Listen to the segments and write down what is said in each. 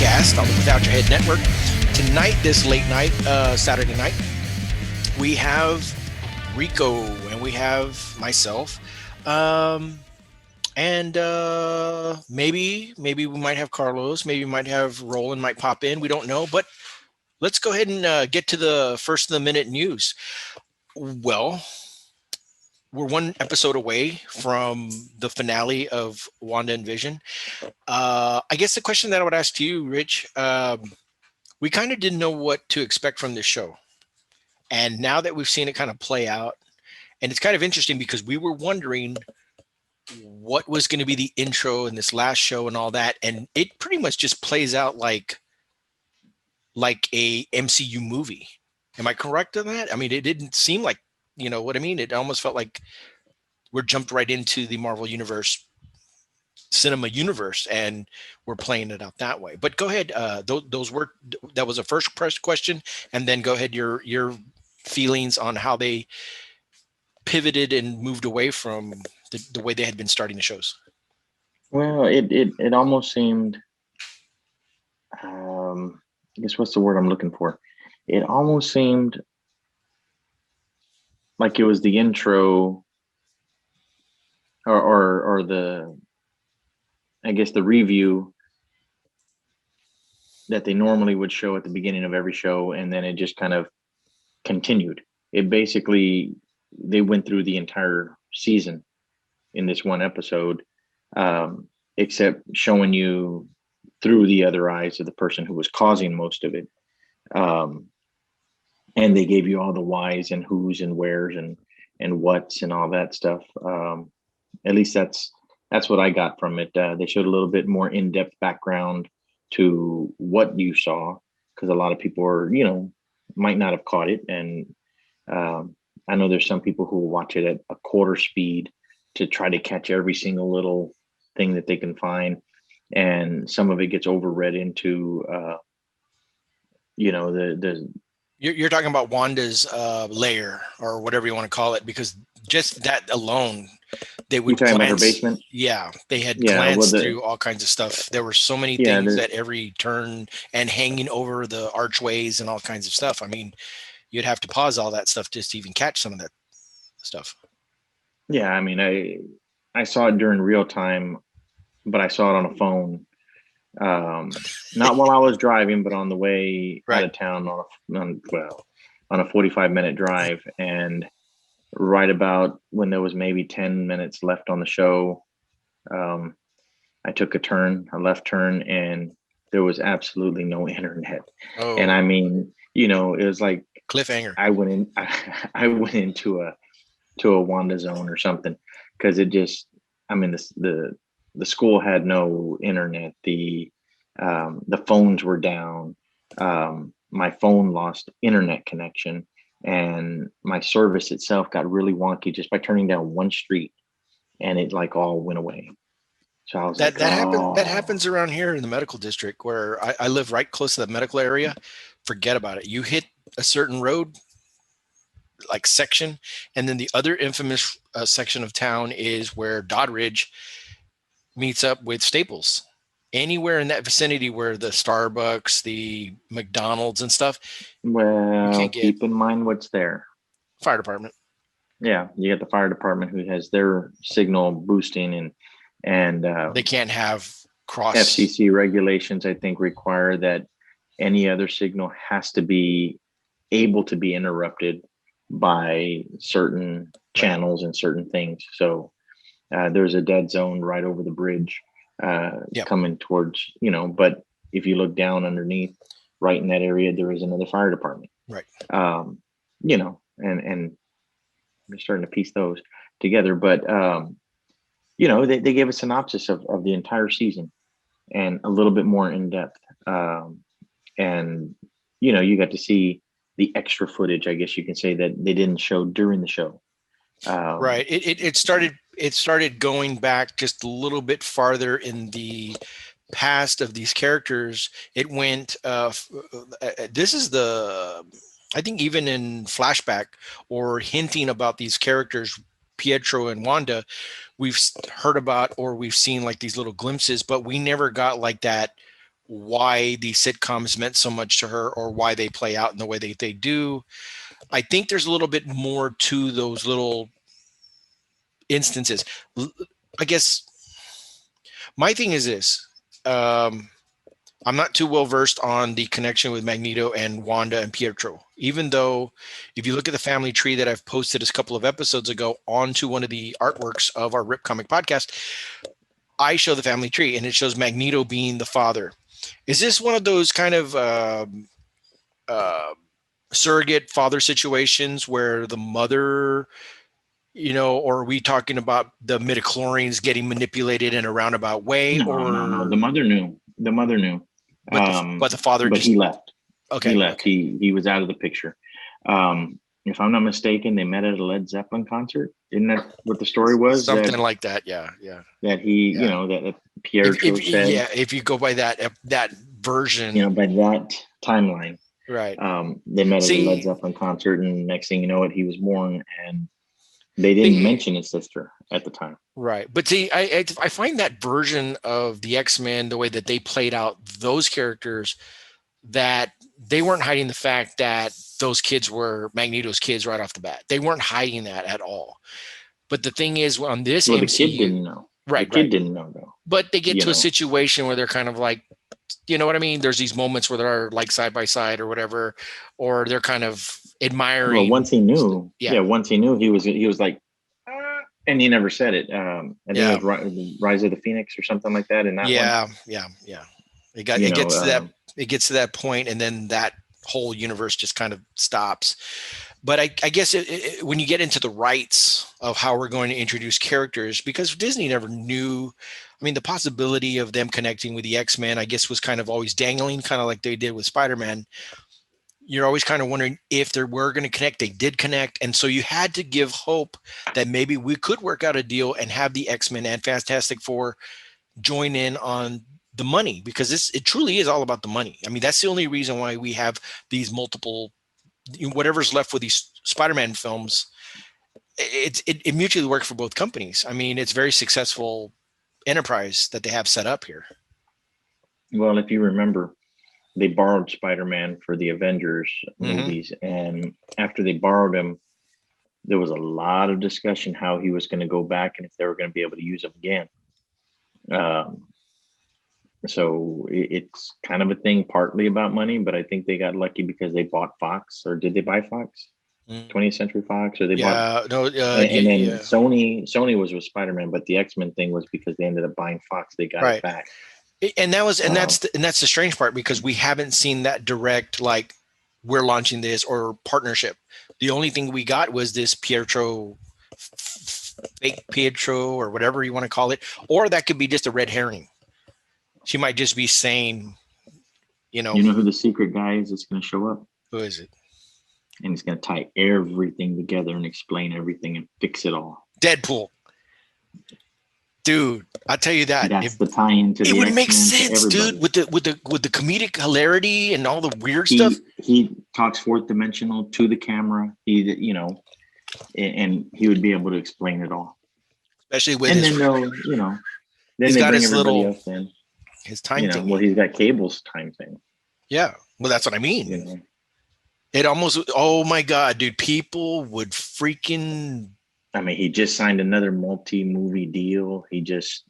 podcast on the Without Your Head Network. Tonight, this late night, Saturday night, we have Rico and we have myself. And maybe we might have Carlos. Maybe we might have Roland might pop in. We don't know. But let's go ahead and get to the first of the minute news. Well, we're one episode away from the finale of WandaVision. I guess the question that I would ask to you, Rich, we kind of didn't know what to expect from this show. And now that we've seen it kind of play out, and it's kind of interesting because we were wondering what was going to be the intro in this last show and all that. And it pretty much just plays out like a MCU movie. Am I correct on that? I mean, it didn't seem like, you know what I mean? It almost felt like we're jumped right into the Marvel Universe, cinema universe, and we're playing it out that way. But go ahead. That was a first press question. And then go ahead, your feelings on how they pivoted and moved away from the way they had been starting the shows. Well, it almost seemed, I guess what's the word I'm looking for? It almost seemed like it was the intro or the, I guess the review that they normally would show at the beginning of every show. And then it just kind of continued. It basically, they went through the entire season in this one episode, except showing you through the other eyes of the person who was causing most of it. And they gave you all the whys and who's and where's and what's and all that stuff. At least that's what I got from it. They showed a little bit more in-depth background to what you saw, because a lot of people are, might not have caught it. And I know there's some people who will watch it at a quarter speed to try to catch every single little thing that they can find. And some of it gets overread into, You're talking about Wanda's lair or whatever you want to call it, because just that alone, they would glance. About her basement? Yeah, they had glanced through all kinds of stuff. There were so many things at every turn and hanging over the archways and all kinds of stuff. I mean, you'd have to pause all that stuff just to even catch some of that stuff. Yeah, I mean, I saw it during real time, but I saw it on a phone. Not while I was driving, but on the way out of town on a 45-minute drive. And right about when there was maybe 10 minutes left on the show, I took a left turn, and there was absolutely no internet. Oh. And I mean, it was like cliffhanger. I went into a Wanda zone or something, because it just, I mean, the school had no internet. The phones were down. My phone lost internet connection, and my service itself got really wonky just by turning down one street, and it like all went away. So I was that happens around here in the medical district where I live right close to the medical area. Forget about it. You hit a certain road, like section, and then the other infamous section of town is where Doddridge meets up with Staples. Anywhere in that vicinity where the Starbucks, the McDonald's and stuff. Well, keep in mind what's there. Fire department. Yeah, you got the fire department who has their signal boosting, and they can't have cross. FCC regulations, I think, require that any other signal has to be able to be interrupted by certain channels and certain things. So there's a dead zone right over the bridge. Coming towards, but if you look down underneath, right in that area, there is another fire department. Right. And we're starting to piece those together. But, they gave a synopsis of the entire season and a little bit more in depth. And, you got to see the extra footage, I guess you can say, that they didn't show during the show. Right. It started going back just a little bit farther in the past of these characters. It went, this is I think even in flashback or hinting about these characters, Pietro and Wanda, we've heard about or we've seen like these little glimpses, but we never got like that why these sitcoms meant so much to her or why they play out in the way that they do. I think there's a little bit more to those little instances. I guess my thing is this. I'm not too well versed on the connection with Magneto and Wanda and Pietro, even though if you look at the family tree that I've posted a couple of episodes ago onto one of the artworks of our Rip Comic podcast, I show the family tree and it shows Magneto being the father. Is this one of those kind of surrogate father situations where the mother, or are we talking about the midichlorians getting manipulated in a roundabout way? No. The mother knew. But the father but just he left. okay. He left. Okay. He was out of the picture. If I'm not mistaken, they met at a Led Zeppelin concert. Isn't that what the story was? Something like that. Yeah. That he, Yeah. that Pietro said. Yeah, if you go by that version, by that timeline, right? They met at a Led Zeppelin concert, and next thing you know, he was born, and they didn't mention his sister at the time. Right, but see, I find that version of the X-Men, the way that they played out those characters, that they weren't hiding the fact that those kids were Magneto's kids right off the bat. They weren't hiding that at all. But the thing is, on this MCU, the kid didn't know. Right, the kid didn't know though. But they get to a situation where they're kind of like, you know what I mean? There's these moments where they're like side by side or whatever, or they're kind of admiring. Well, once he knew, once he knew, he was like, and he never said it. I think it was Rise of the Phoenix or something like that. In that one. It gets to that point, and then that whole universe just kind of stops. But I guess when you get into the rights of how we're going to introduce characters, because Disney never knew, I mean, the possibility of them connecting with the X-Men, I guess, was kind of always dangling, kind of like they did with Spider-Man. You're always kind of wondering if they were going to connect. They did connect. And so you had to give hope that maybe we could work out a deal and have the X-Men and Fantastic Four join in on the money, because it truly is all about the money. I mean, that's the only reason why we have these multiple, whatever's left with these Spider-Man films. It mutually works for both companies. I mean, it's very successful enterprise that they have set up here. Well, if you remember, they borrowed Spider-Man for the Avengers movies. And after they borrowed him, there was a lot of discussion how he was going to go back and if they were going to be able to use him again. So it's kind of a thing partly about money, but I think they got lucky because they bought Fox. Or did they buy Fox? 20th Century Fox, or they bought Sony was with Spider-Man, but the X-Men thing was because they ended up buying Fox. They got it back. And that's the strange part, because we haven't seen that direct, like, we're launching this or partnership. The only thing we got was this Pietro, fake Pietro, or whatever you want to call it, or that could be just a red herring. She might just be saying, You know who the secret guy is that's going to show up? Who is it? And he's going to tie everything together and explain everything and fix it all. Deadpool. Dude, I'll tell you that. That's the tie-in to the It would X-Men, make sense, dude, with the comedic hilarity and all the weird stuff. He talks fourth dimensional to the camera. And he would be able to explain it all. Especially with then he's got his little else in. His time thing. Well, he's got Cable's time thing. Yeah. Well, that's what I mean. It almost, oh my God, dude, people would freaking. I mean, he just signed another multi-movie deal. He just,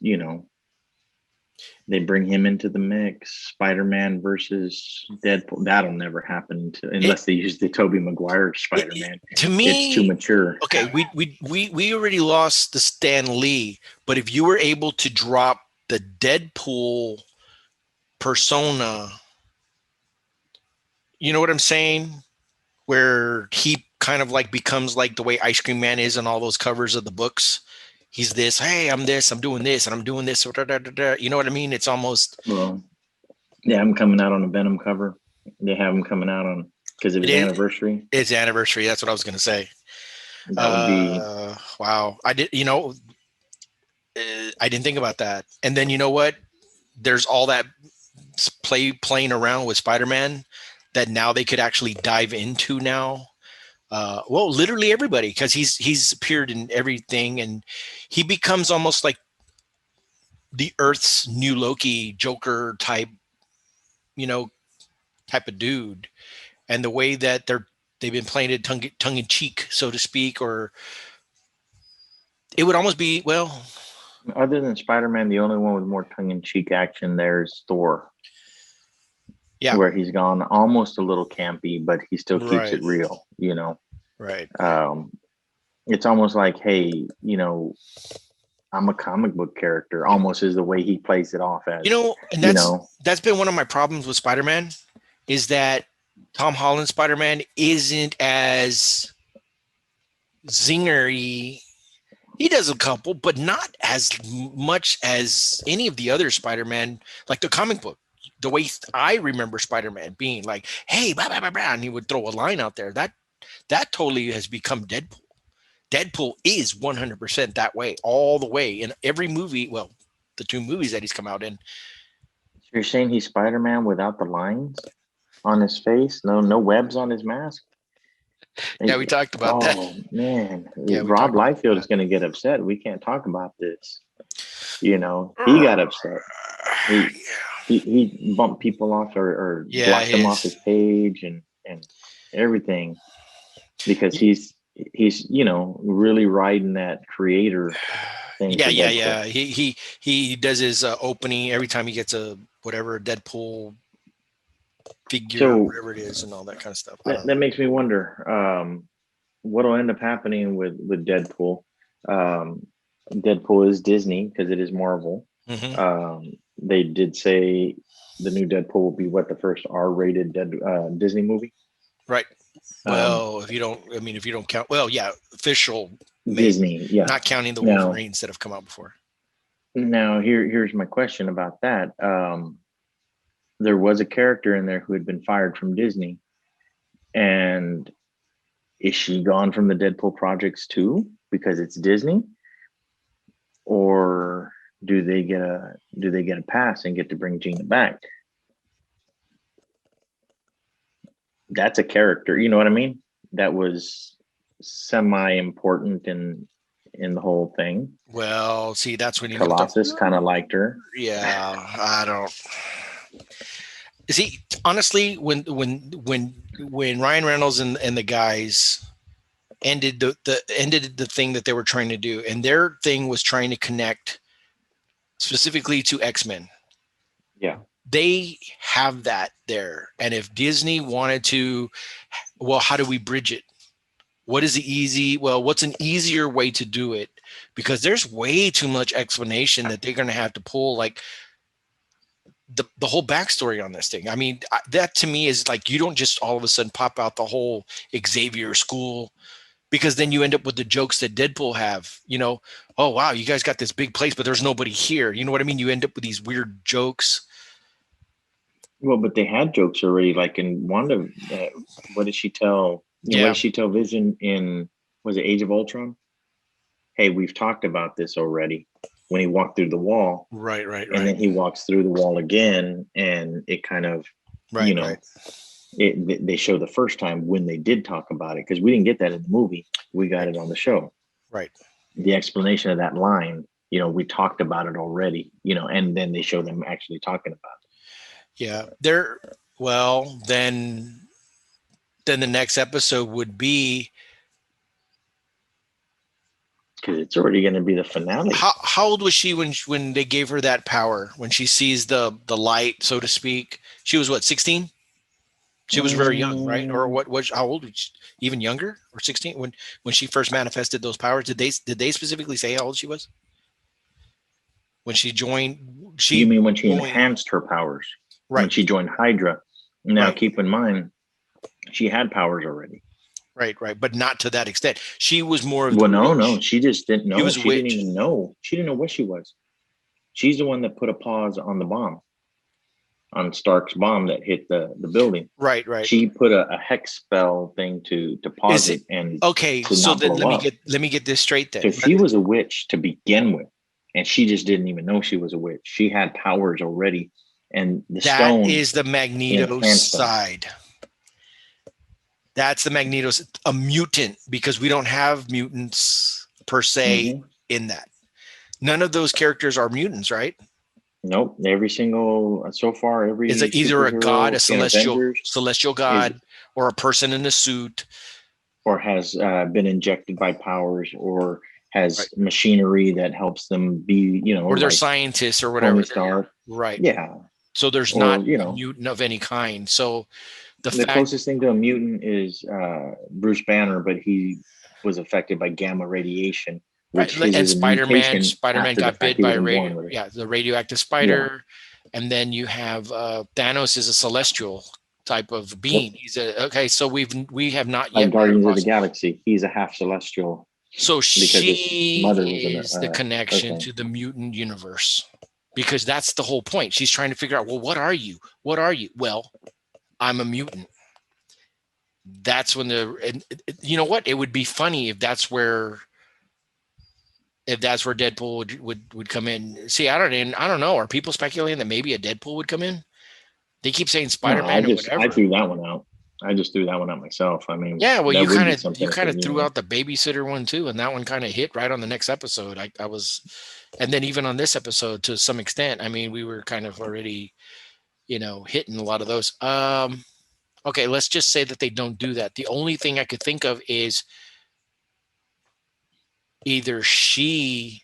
they bring him into the mix. Spider-Man versus Deadpool. That'll never happen unless they use the Tobey Maguire Spider-Man. To me, it's too mature. Okay, we already lost the Stan Lee, but if you were able to drop the Deadpool persona, you know what I'm saying? Where he kind of like becomes like the way Ice Cream Man is on all those covers of the books. He's this, hey, I'm this, I'm doing this, and I'm doing this. You know what I mean? It's almost. Well, they have him coming out on a Venom cover. They have him coming out on because of his anniversary. It's anniversary. That's what I was going to say. That would be wow. I didn't think about that. And then you know what? There's all that playing around with Spider-Man that now they could actually dive into now. Well, literally everybody, because he's appeared in everything, and he becomes almost like the Earth's new Loki, Joker type you know, type of dude, and the way that they've been playing it tongue in cheek, so to speak, or it would almost be, well, Other than Spider-Man, the only one with more tongue-in-cheek action there is Thor, yeah, where he's gone almost a little campy, but he still keeps right, it real, you know. right. Um, it's almost like, hey, you know, I'm a comic book character, almost is the way he plays it off as, You know, and you know. that's been one of my problems with Spider-Man, is that Tom Holland Spider-Man isn't as zingery. He does a couple, but not as much as any of the other Spider-Man, like the comic book. The way I remember Spider-Man being like, "Hey, blah blah blah," blah, and he would throw a line out there. That totally has become Deadpool. Deadpool is 100% that way all the way in every movie. Well, the two movies that he's come out in. So you're saying he's Spider-Man without the lines on his face, no webs on his mask? Yeah, we talked about that. Oh man, Yeah, we Rob talked about Liefeld is that. going to get upset. We can't talk about this. You know, he got upset. He bumped people off or Yeah, blocked them off his page and everything because he's you know really riding that creator thing yeah, for yeah, Deadpool. yeah. He does his opening every time he gets a whatever Deadpool figure, So whatever it is, and all that kind of stuff. I that, don't know. that makes me wonder what'll end up happening with Deadpool. Um, Deadpool is Disney because it is Marvel. Hmm. They did say the new Deadpool will be what the first R-rated Disney movie. Right. Um, Well, if you don't count, well, yeah, official made, Disney, yeah. not counting the Now, Wolverines that have come out before. here's my question about that. There was a character in there who had been fired from Disney, and is she gone from the Deadpool projects too because it's Disney, or do they get a pass and get to bring Gina back? That's a character, you know what I mean? That was semi important in the whole thing. Well, see, that's when you know the. Colossus kind of liked her. Yeah, I don't. See, honestly, when Ryan Reynolds and the guys ended the thing that they were trying to do, and their thing was trying to connect specifically to X-Men. Yeah. They have that there, and if Disney wanted to, well, how do we bridge it? What is the easy? Well, what's an easier way to do it? Because there's way too much explanation that they're going to have to pull, like the whole backstory on this thing. I mean, that to me is like you don't just all of a sudden pop out the whole Xavier school, because then you end up with the jokes that Deadpool have. You know, oh wow, you guys got this big place, but there's nobody here. You know what I mean? You end up with these weird jokes. Well, but they had jokes already. Like in Wanda, what did she tell? You know, what Yeah, did she tell Vision in? Was it Age of Ultron? Hey, we've talked about this already. When he walked through the wall, right, right, and right, then he walks through the wall again, and it kind of, you right, right, know, they show the first time when they did talk about it because we didn't get that in the movie. We got right, it on the show. right. The explanation of that line, you know, we talked about it already, you know, and then they show them actually talking about Yeah, there. Well, then the next episode would be it because it's already going to be the finale. how old was she when they gave her that power, when she sees the light, so to speak? She was what, 16? She was very young, right? Or Mm, what was, how old was she? Even younger, or 16 when she first manifested those powers? Did they specifically say how old she was when you she mean when she joined? enhanced her powers? When Right, she joined Hydra? Now, right, keep in mind, she had powers already. right, right, but not to that extent. She was more of the Well, no, witch. she just didn't She know. was a She didn't witch. even know. She didn't know what she was. She's the one that put a pause on the bomb, on Stark's bomb that hit the building. Right, right. She put a hex spell thing to pause Is it it and okay? to So not then blow up. let me get this straight So then. she was a witch to begin with, and she just didn't even know she was a witch. She had powers already, and the That stone is the Magneto enhanced them. side. That's the Magneto's a mutant, because we don't have mutants per se Hmm. in that. None of those characters are mutants, right? Nope. Every single so far, Is every it either a god, superhero a in Avengers celestial is god, or a person in a suit? or has been injected by powers or Right. has machinery that helps them be, Or they're like scientists or whatever. Tony Stark. Right. Yeah. So there's Or, not a mutant of any kind. So the the fact, closest thing to a mutant is Bruce Banner, but he was affected by gamma radiation, right, which his and is a mutation Spider-Man after the got fact. bit He by wasn't born with it. the radioactive Yeah. spider, and then you have Thanos is a celestial type of Yep. being. He's a okay. So we have not Like yet run Guardians of the across. Galaxy, he's a half celestial So because his she mother was an is the connection okay. to the mutant universe, because that's the whole point. She's trying to figure out, well, what are you? What are you? Well, I'm a mutant. That's when you know what? It would be funny if that's where Deadpool would come in. See, I don't know. Are people speculating that maybe a Deadpool would come in? They keep saying No, Spider-Man or I whatever. threw that one out. I just threw that one out myself. I mean, Yeah, well, that would be you something that kind could, of threw out the babysitter one too, and that one kind of hit right on the next episode. I was, and then even on this episode to some extent. I mean, we were kind of already, hitting a lot of those. Okay, let's just say that they don't do that. The only thing I could think of is either she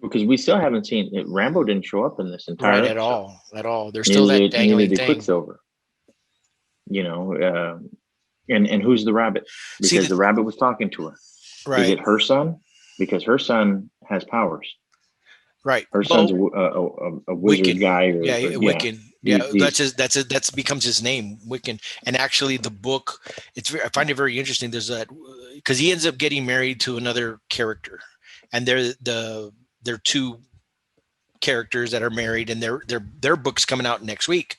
because we still haven't seen it. Rambo didn't show up in this entire right episode. at all. There's still that Neither dangling did thing. Quicksilver. And who's the rabbit? See, Because the rabbit was talking to her. Is right, it her son? Because her son has powers. right. Her son's Well, a wizard Wiccan, guy, yeah, or yeah, Wiccan, yeah. he's That's becomes his name, Wiccan. And actually, the book, I find it very interesting. There's that because he ends up getting married to another character, and they're two characters that are married, and their book's coming out next week,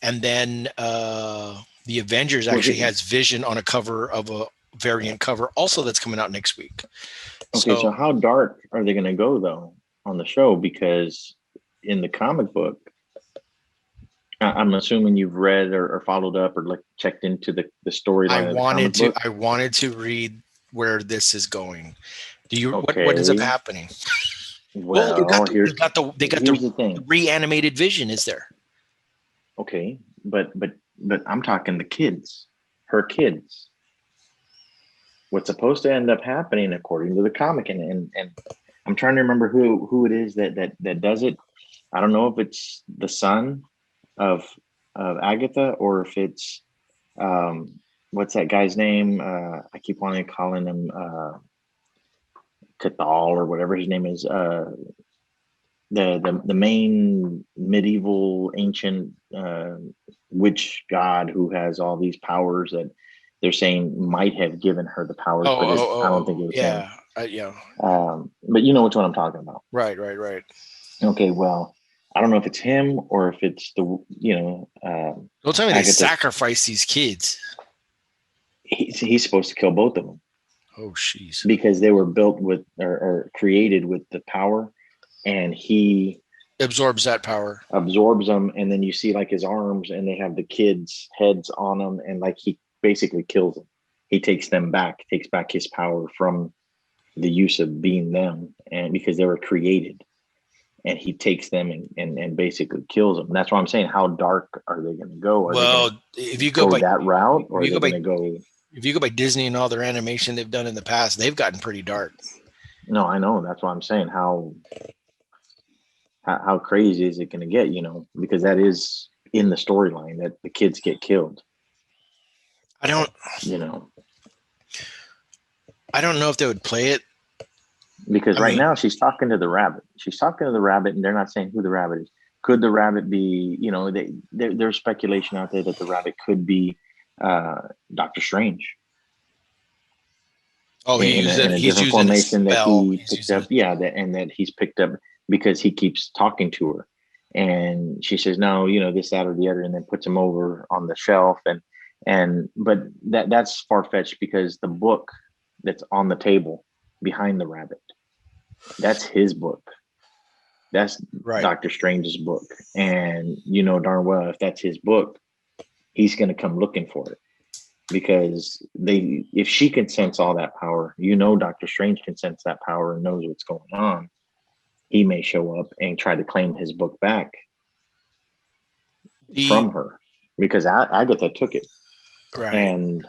and then the Avengers actually has Vision on a cover of a variant cover also that's coming out next week. okay. So So how dark are they going to go though on the show? Because in the comic book, I'm assuming you've read or followed up or like checked into the storyline of the comic book. I wanted to read where this is going. Do you what ends up Okay. happening? Well, Well, they got here's the the thing. reanimated Vision is there. Okay, but I'm talking the kids, her kids. What's supposed to end up happening according to the comic, and I'm trying to remember who it is that does it. I don't know if it's the son of Agatha or if it's what's that guy's name? I keep wanting to calling him Cathal or whatever his name is. The main medieval ancient witch god who has all these powers that they're saying might have given her the powers, but I don't think it was him. Yeah. But you know which one I'm talking about. Right. Okay, well, I don't know if it's him or if it's the Don't tell me they sacrifice these kids. He's supposed to kill both of them. Oh, jeez. Because they were built with or created with the power, and he absorbs that power, absorbs them, and then you see like his arms, and they have the kids' heads on them, and like he basically kills them. He takes back his power from the use of being them, and because they were created, and he takes them and basically kills them. That's why I'm saying, how dark are they going to go? If you go by that route, or are they going to go? If you go by Disney and all their animation they've done in the past, they've gotten pretty dark. No, I know. That's why I'm saying how crazy is it going to get? Because that is in the storyline that the kids get killed. I don't know if they would play it. Because now she's talking to the rabbit. And they're not saying who the rabbit is. Could the rabbit be, there's speculation out there that the rabbit could be Doctor Strange. Oh, he's in a different formation that he picked up. Yeah, that he's picked up because he keeps talking to her. And she says, no, this, that, or the other, and then puts him over on the shelf. But that's far-fetched because the book that's on the table behind the rabbit, that's his book. That's right. Doctor Strange's book. And darn well, if that's his book, he's going to come looking for it. Because if she can sense all that power, Doctor Strange can sense that power and knows what's going on. he may show up and try to claim his book back The from her, because Agatha took it. right. And,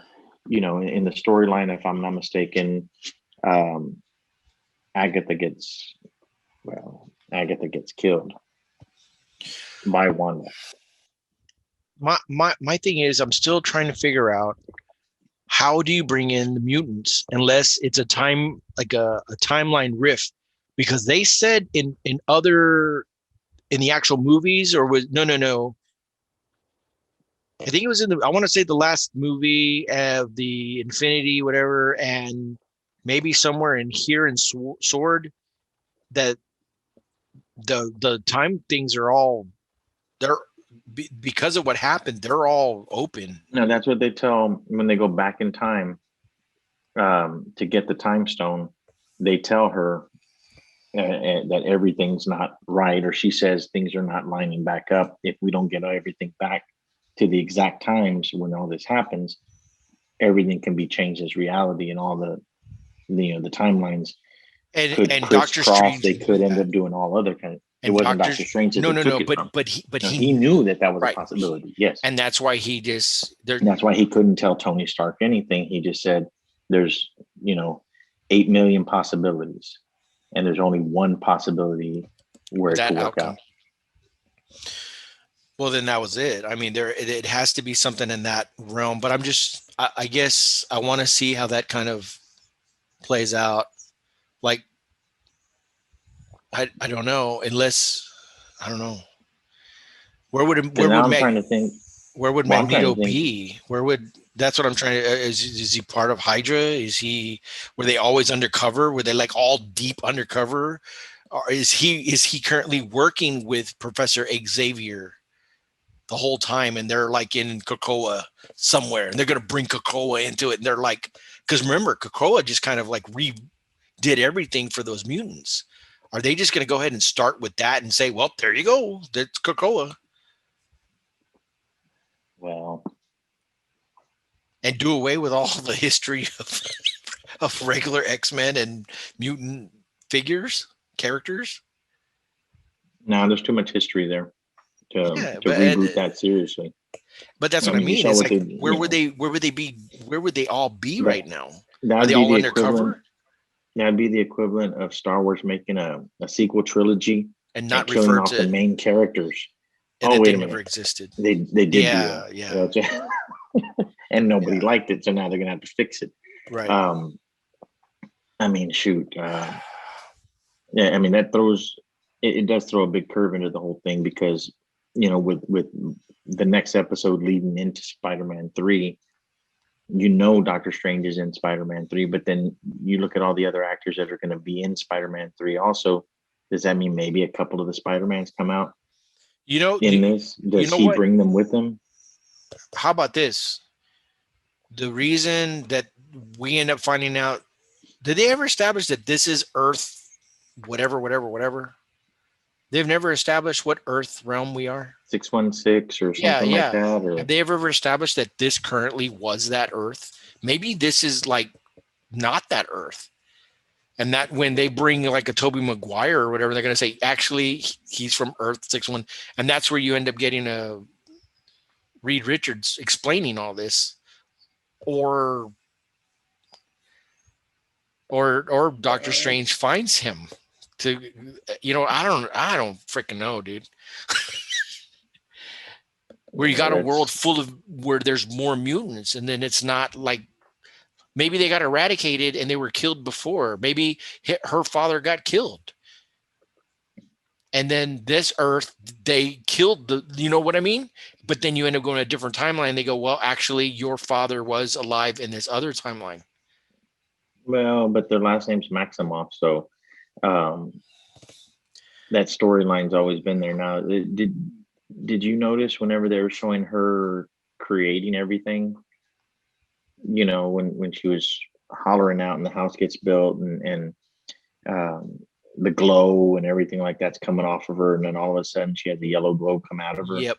you know, in the storyline, if I'm not mistaken, Agatha gets killed by Wanda. My thing is, I'm still trying to figure out, how do you bring in the mutants unless it's a time, like a timeline rift? Because they said in the actual movies, or was no, I think it was I want to say the last movie of the Infinity, whatever, and maybe somewhere in here in Sword, that the time things are all, they're because of what happened, they're all open. No, that's what they tell when they go back in time to get the time stone. They tell her that everything's not right, or she says things are not lining back up. If we don't get everything back to the exact times when all this happens, everything can be changed as reality, and all the timelines could And Doctor crisscross. Strange, They could end up doing all other kind of. It and wasn't Doctor Doctor Strange that no they no took no, it from. but No, he knew that was right. a possibility. Yes, And that's why he just that's why he couldn't tell Tony Stark anything. He just said, "There's 8 million possibilities, and there's only one possibility where it that could work outcome. out." Well, then that was it. I mean, it has to be something in that realm. But I guess I want to see how that kind of plays out. Like, I don't know, unless, I don't know, where would Because now I'm trying to think. where would Well, I'm trying Magneto to think. be? That's what I'm trying to. Is he part of Hydra? Were they always undercover? Were they like all deep undercover? Or is he currently working with Professor Xavier the whole time, and they're like in Krakoa somewhere, and they're going to bring Krakoa into it, and they're like, because remember, Krakoa just kind of like redid everything for those mutants. Are they just going to go ahead and start with that and say, well, there you go, that's Krakoa, Well, and do away with all the history of regular X-Men and mutant characters? no, there's too much history there Yeah, to reboot that seriously. but that's I what I mean, you mean. saw It's what like, they, where would they be? Where would they all be that right now? Are that'd they be all the equivalent. undercover That'd be the equivalent of Star Wars making a sequel trilogy and and not killing refer off the to, main characters. and Oh, that wait they a never minute. existed? They did do that. Yeah. And nobody Yeah. liked it, so now they're gonna have to fix it. Right. I mean, shoot. Yeah, I mean that throws it does throw a big curve into the whole thing, because with the next episode leading into Spider-Man 3, Doctor Strange is in Spider-Man 3, but then you look at all the other actors that are going to be in Spider-Man 3 also. Does that mean maybe a couple of the Spider-Mans come out in this? Does he what? bring them with him? How about this? The reason that we end up finding out, did they ever establish that this is Earth, whatever? They've never established what Earth realm we are. 616 or something like that, or Have they ever established that this currently was that Earth? Maybe this is like not that Earth. And that when they bring like a Tobey Maguire or whatever, they're going to say, actually, he's from Earth 61. And that's where you end up getting a Reed Richards explaining all this. Or Doctor Strange finds him to, I don't freaking know, dude. Where you got a world full of, where there's more mutants, and then it's not like, maybe they got eradicated and they were killed before. Maybe her father got killed. And then this Earth, they killed you know what I mean? But then you end up going to a different timeline. They go, well, actually, your father was alive in this other timeline. Well, but their last name's Maximoff, so that storyline's always been there. Now, did you notice whenever they were showing her creating everything? When she was hollering out and the house gets built, and the glow and everything like that's coming off of her, and then all of a sudden she had the yellow glow come out of her. Yep.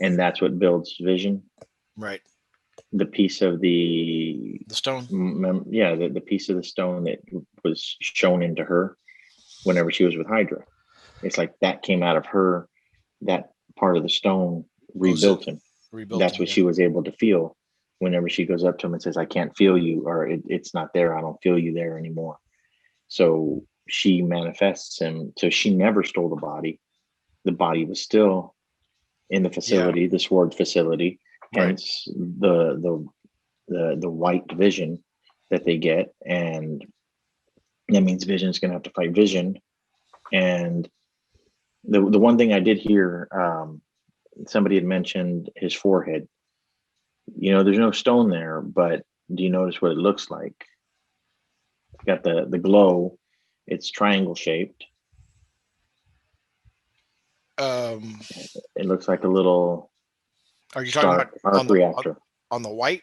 And that's what builds Vision. Right. The piece of the stone. The piece of the stone that was shown into her. whenever she was with Hydra. It's like that came out of her, that part of the stone Was it rebuilt him. rebuilt That's him? what Yeah. she was able to feel whenever she goes up to him and says, I can't feel you, or it's not there. I don't feel you there anymore. So she manifests him. So she never stole the body. The body was still in the Yeah. facility, the sword facility, Right. hence the white vision that they get. And that means Vision's going to have to fight Vision. And the one thing I did hear, somebody had mentioned his forehead. You know, there's no stone there, but do you notice what it looks like? Got the glow. It's triangle shaped. Um, It looks like a little are you talking about stark arc reactor. on the white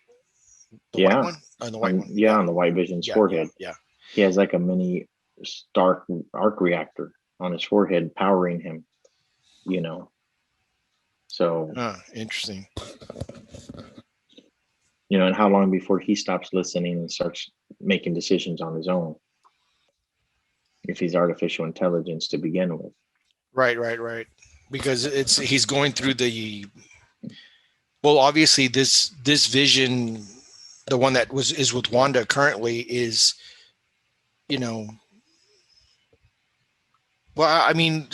Yeah, one? On the white one. yeah, on the White Vision's Yeah. forehead. Yeah. He has like a mini stark arc reactor on his forehead powering him, you know. So, Interesting. you know, and how long before he stops listening and starts making decisions on his own if he's artificial intelligence to begin with? Right. Because he's going through the, well, obviously this Vision, the one that is with Wanda currently, is, you know, well, I mean,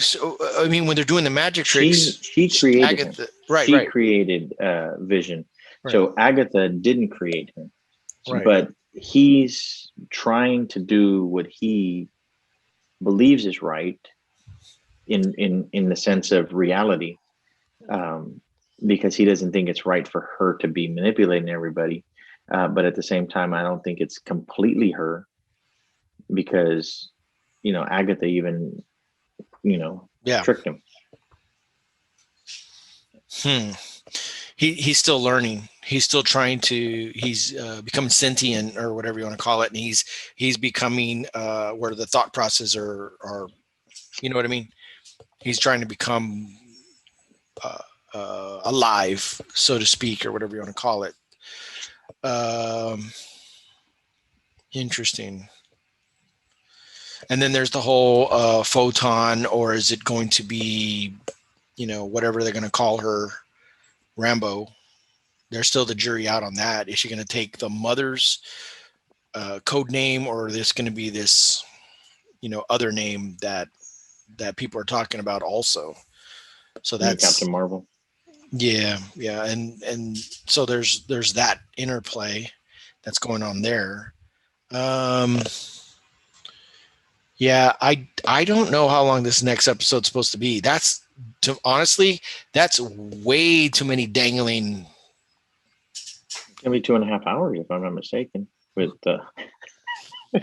when they're doing the magic tricks, She created him. Agatha, right, She right, created Vision. right, So Agatha didn't create him, right. but he's trying to do what he believes is right in the sense of reality, because he doesn't think it's right for her to be manipulating everybody. But at the same time, I don't think it's completely her, because, you know, Agatha even, you know, Yeah. tricked him. He's still learning. He's still trying to. He's becoming sentient, or whatever you want to call it, and he's becoming where the thought process are. You know what I mean? He's trying to become alive, so to speak, or whatever you want to call it. Interesting. And then there's the whole photon, or is it going to be, you know, whatever they're going to call her, Rambo? There's still the jury out on that. Is she going to take the mother's code name, or is this going to be this, you know, other name that people are talking about also? So that's Captain Marvel. Yeah, and so there's that interplay that's going on there. Yeah, I don't know how long this next episode's supposed to be. Honestly, that's way too many dangling. It's gonna be 2.5 hours if I'm not mistaken, with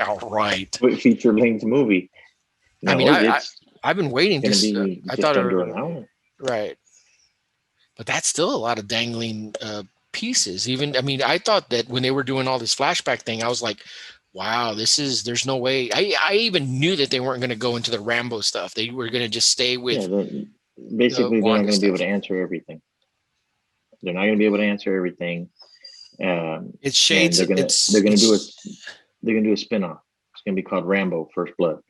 All right. with feature length movie. No, I mean, I've been waiting gonna to. be I just thought under an hour. right, but that's still a lot of dangling pieces. Even, I mean, I thought that when they were doing all this flashback thing, I was like, wow, there's no way. I even knew that they weren't going to go into the Rambo stuff. They were going to just stay with Basically, they're not Wanda going to be able stuff. to answer everything. They're not going to be able to answer everything. It's shades. And they're going to do a spinoff. It's going to be called Rambo First Blood,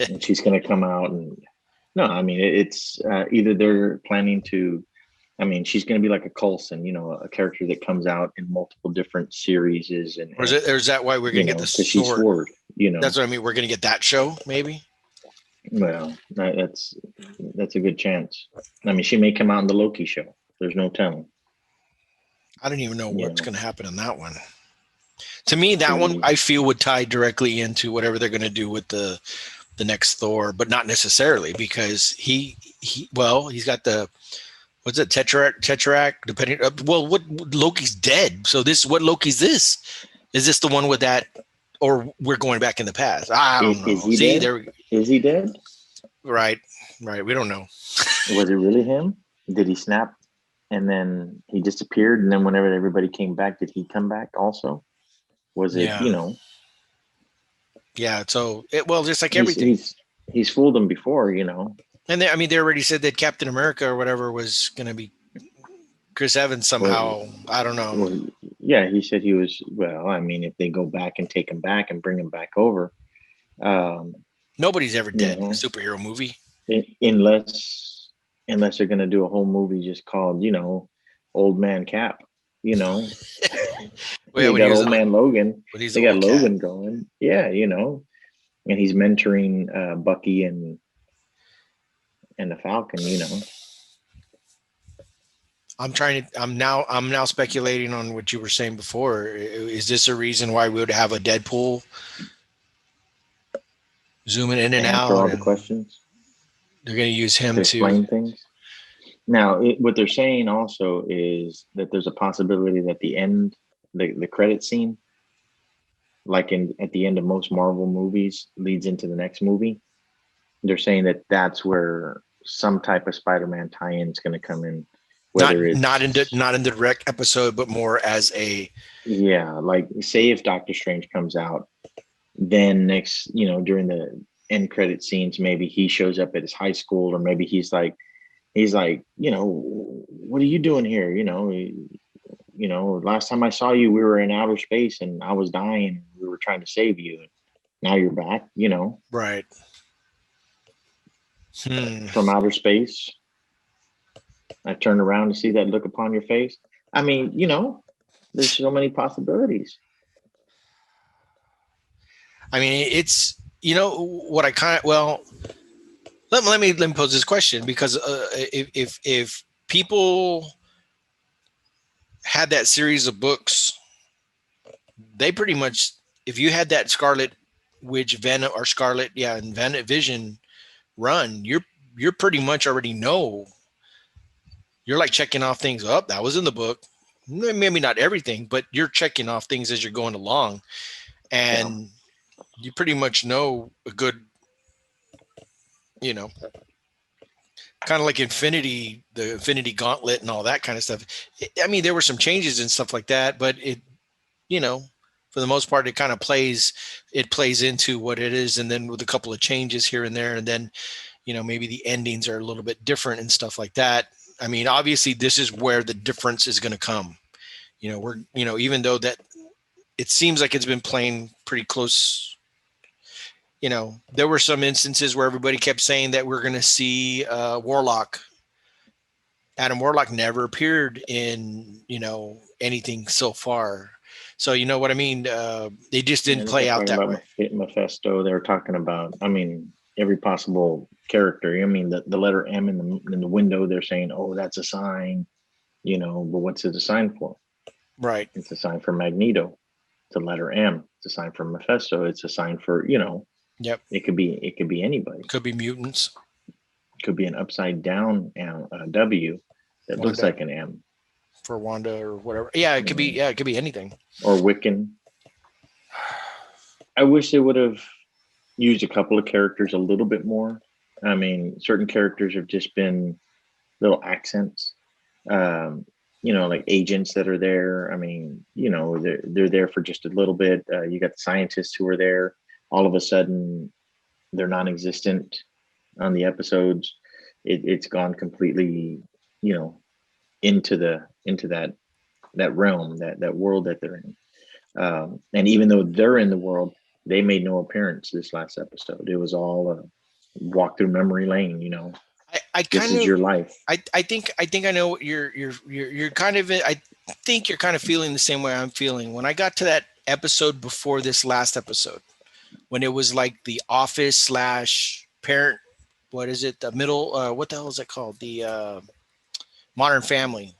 and she's going to come out and no, I mean it's either they're planning to. I mean, she's going to be like a Coulson, you know, a character that comes out in multiple different series, and Or is that why we're going to get the because she's sword? Sword, you know. That's what I mean. We're going to get that show, maybe. Well, that's a good chance. I mean, she may come out in the Loki show. There's no telling. I don't even know what's going to happen in that one. To me, that one I feel would tie directly into whatever they're going to do with the next Thor, but not necessarily, because he's got the, what's it, Tetrarak, depending. Well, what Loki's dead. So what Loki's this? Is this the one with that, or we're going back in the past? I don't know. Is he dead? Is he dead? Right. We don't know. Was it really him? Did he snap and then he disappeared? And then whenever everybody came back, did he come back also? Was it, you know? Yeah. So just like everything. He's fooled them before, you know. And they already said that Captain America or whatever was going to be Chris Evans somehow. Well, I don't know. Well, yeah, he said he was. Well, I mean, if they go back and take him back and bring him back over, Nobody's ever You dead in a know, superhero movie. unless they're gonna do a whole movie just called, Old Man Cap. You know, Well, yeah, they when he got was Old Man Logan. when he's They an got old cat. Logan going. Yeah, and he's mentoring Bucky and the Falcon. I'm now speculating on what you were saying before. Is this a reason why we would have a Deadpool zooming in and Answer out, all the and questions they're going to use to him to? explain things. Now, what they're saying also is that there's a possibility that the credit scene, like at the end of most Marvel movies, leads into the next movie. They're saying that that's where some type of Spider-Man tie-in is going to come in, not whether not in the it's not in the direct episode, but more as a. yeah, like say if Doctor Strange comes out, then next, during the end credit scenes, maybe he shows up at his high school, or maybe he's like, what are you doing here? Last time I saw you, we were in outer space and I was dying. We were trying to save you. And now you're back, Right. from outer space. I turned around to see that look upon your face. I mean, there's so many possibilities. I mean, it's what I kind of well. Let me pose this question, because if people had that series of books, they pretty much, if you had that Scarlet Witch Venom or Scarlet, yeah, and WandaVision run, you're pretty much already know. You're like checking off things up. That was in the book. Maybe not everything, but you're checking off things as you're going along, Yeah. and you pretty much know a good, you know, kind of like the Infinity Gauntlet and all that kind of stuff. I mean, there were some changes and stuff like that, but you know, for the most part, it plays into what it is. And then with a couple of changes here and there, and then, maybe the endings are a little bit different and stuff like that. I mean, obviously this is where the difference is going to come. Even though that it seems like it's been playing pretty close. There were some instances where everybody kept saying that we're going to see Warlock. Adam Warlock never appeared in, anything so far. So you know what I mean? They just Yeah, didn't they play kept out talking that about way. Mephisto. They were talking about, I mean, every possible character. I mean, the letter M in the window, they're saying, oh, that's a sign, but what's it a sign for? Right. It's a sign for Magneto. It's a letter M. It's a sign for Mephisto. It's a sign for. Yep. It could be anybody. Could be mutants. It could be an upside down W that looks Wanda like an M. for Wanda or whatever. Yeah, it could be. Yeah, it could be anything. Or Wiccan. I wish they would have used a couple of characters a little bit more. I mean, certain characters have just been little accents. Like agents that are there. I mean, they're there for just a little bit. You got the scientists who are there. All of a sudden, they're non-existent on the episodes. It's gone completely, into that realm, that world that they're in. And even though they're in the world, they made no appearance this last episode. It was all walk through memory lane. I This kind is of. your life. I think I know what you're kind of. I think you're kind of feeling the same way I'm feeling. When I got to that episode before this last episode, when it was like the office slash parent, what is it? The middle, what the hell is it called? The Modern Family.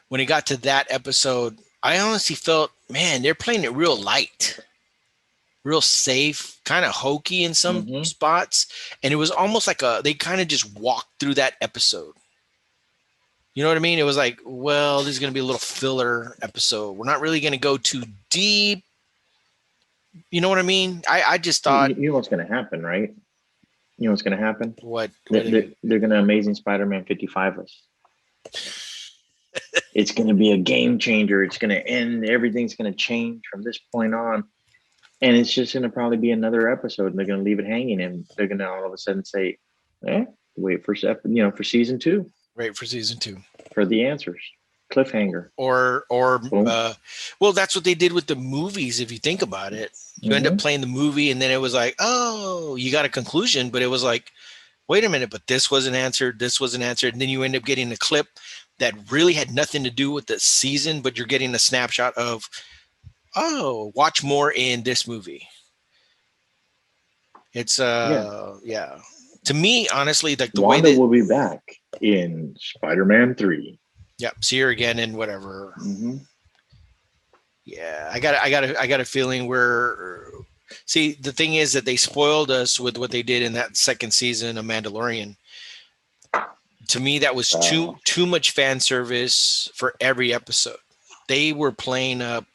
When it got to that episode, I honestly felt, man, they're playing it real light, real safe, kind of hokey in some Mm-hmm. spots. And it was almost like they kind of just walked through that episode. You know what I mean? It was like, well, this is going to be a little filler episode. We're not really going to go too deep. You know what I mean? I just thought, You know what's going to happen, right? You know what's going to happen? what They're going to Amazing Spider-Man 55 us. It's going to be a game changer. It's going to end. Everything's going to change from this point on. And it's just going to probably be another episode, and they're going to leave it hanging, and they're going to all of a sudden say, wait for season 2 right for season 2. for the answers. Cliffhanger. or Boom. well, that's what they did with the movies. If you think about it, you end up Mhm. playing the movie, and then it was like, oh, you got a conclusion, but it was like, wait a minute, but this wasn't answered, this wasn't answered, and then you end up getting a clip that really had nothing to do with the season, but you're getting a snapshot of, oh, watch more in this movie. It's Yeah. yeah. To me, honestly, like the way Wanda that, will be back in Spider-Man 3. yeah, see her again and whatever. Mhm. Yeah, I got a feeling we're, see, the thing is that they spoiled us with what they did in that second season of Mandalorian. To me, that was Uh, too much fan service for every episode. They were playing up,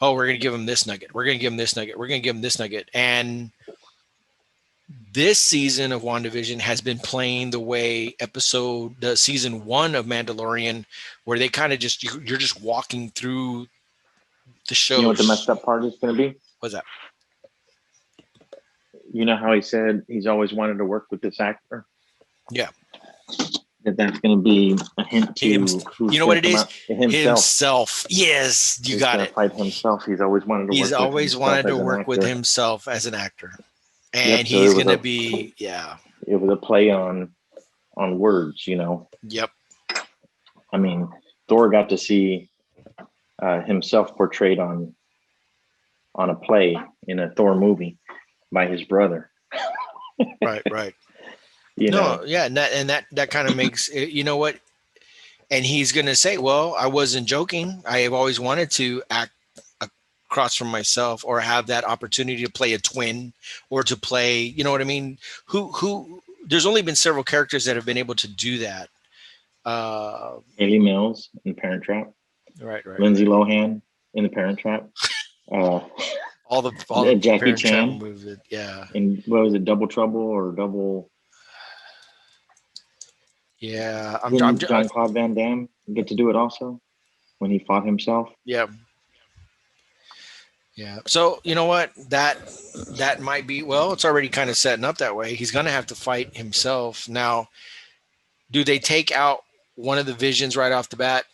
oh, we're gonna give them this nugget, we're gonna give them this nugget, we're gonna give them this nugget, and this season of WandaVision has been playing the way the season one of Mandalorian, where they kind of just, you're just walking through the you know what the shows. messed up part is going to be? What's that? You know how he said he's always wanted to work with this actor? Yeah. That's going to be a hint Him, to who's you know what going to it come is? out. Himself. Himself. Yes, you He's got going to it. fight himself. He's always wanted to He's work with always himself wanted to as an work with actor. himself as an actor. And Yep. So he's going to be, yeah. it was a play on words. You know. Yep. I mean, Thor got to see himself portrayed on a play in a Thor movie by his brother. Right, right. You No, know. yeah, and that kind of makes, you know what? And he's going to say, well, I wasn't joking. I have always wanted to act across from myself, or have that opportunity to play a twin, or to play, you know what I mean? Who there's only been several characters that have been able to do that. Uh, Haley Mills in Parent Trap. right, right, Lindsay right. Lohan in The Parent Trap. Uh, All the Jackie Parent Trap Chan movies. Yeah, in what was it, Double Trouble or Double? yeah. I'm Didn't John Claude Van Damme get to do it also when he fought himself? yeah, yeah. So you know what? That might be, well. It's already kind of setting up that way. He's gonna have to fight himself now. Do they take out one of the visions right off the bat?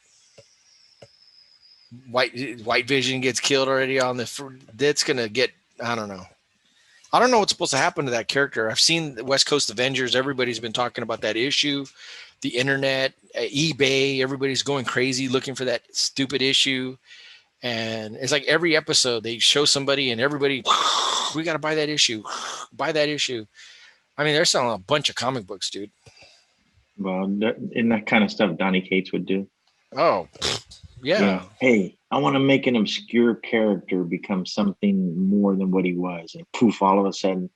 White Vision gets killed already on the. That's gonna get. I don't know. I don't know what's supposed to happen to that character. I've seen the West Coast Avengers. Everybody's been talking about that issue. The internet, eBay, everybody's going crazy looking for that stupid issue. And it's like every episode they show somebody and everybody, we got to buy that issue, buy that issue. I mean, they're selling a bunch of comic books, dude. Well, in that kind of stuff Donny Cates would do. Oh, You yeah. know, hey, I want to make an obscure character become something more than what he was. And poof, all of a sudden,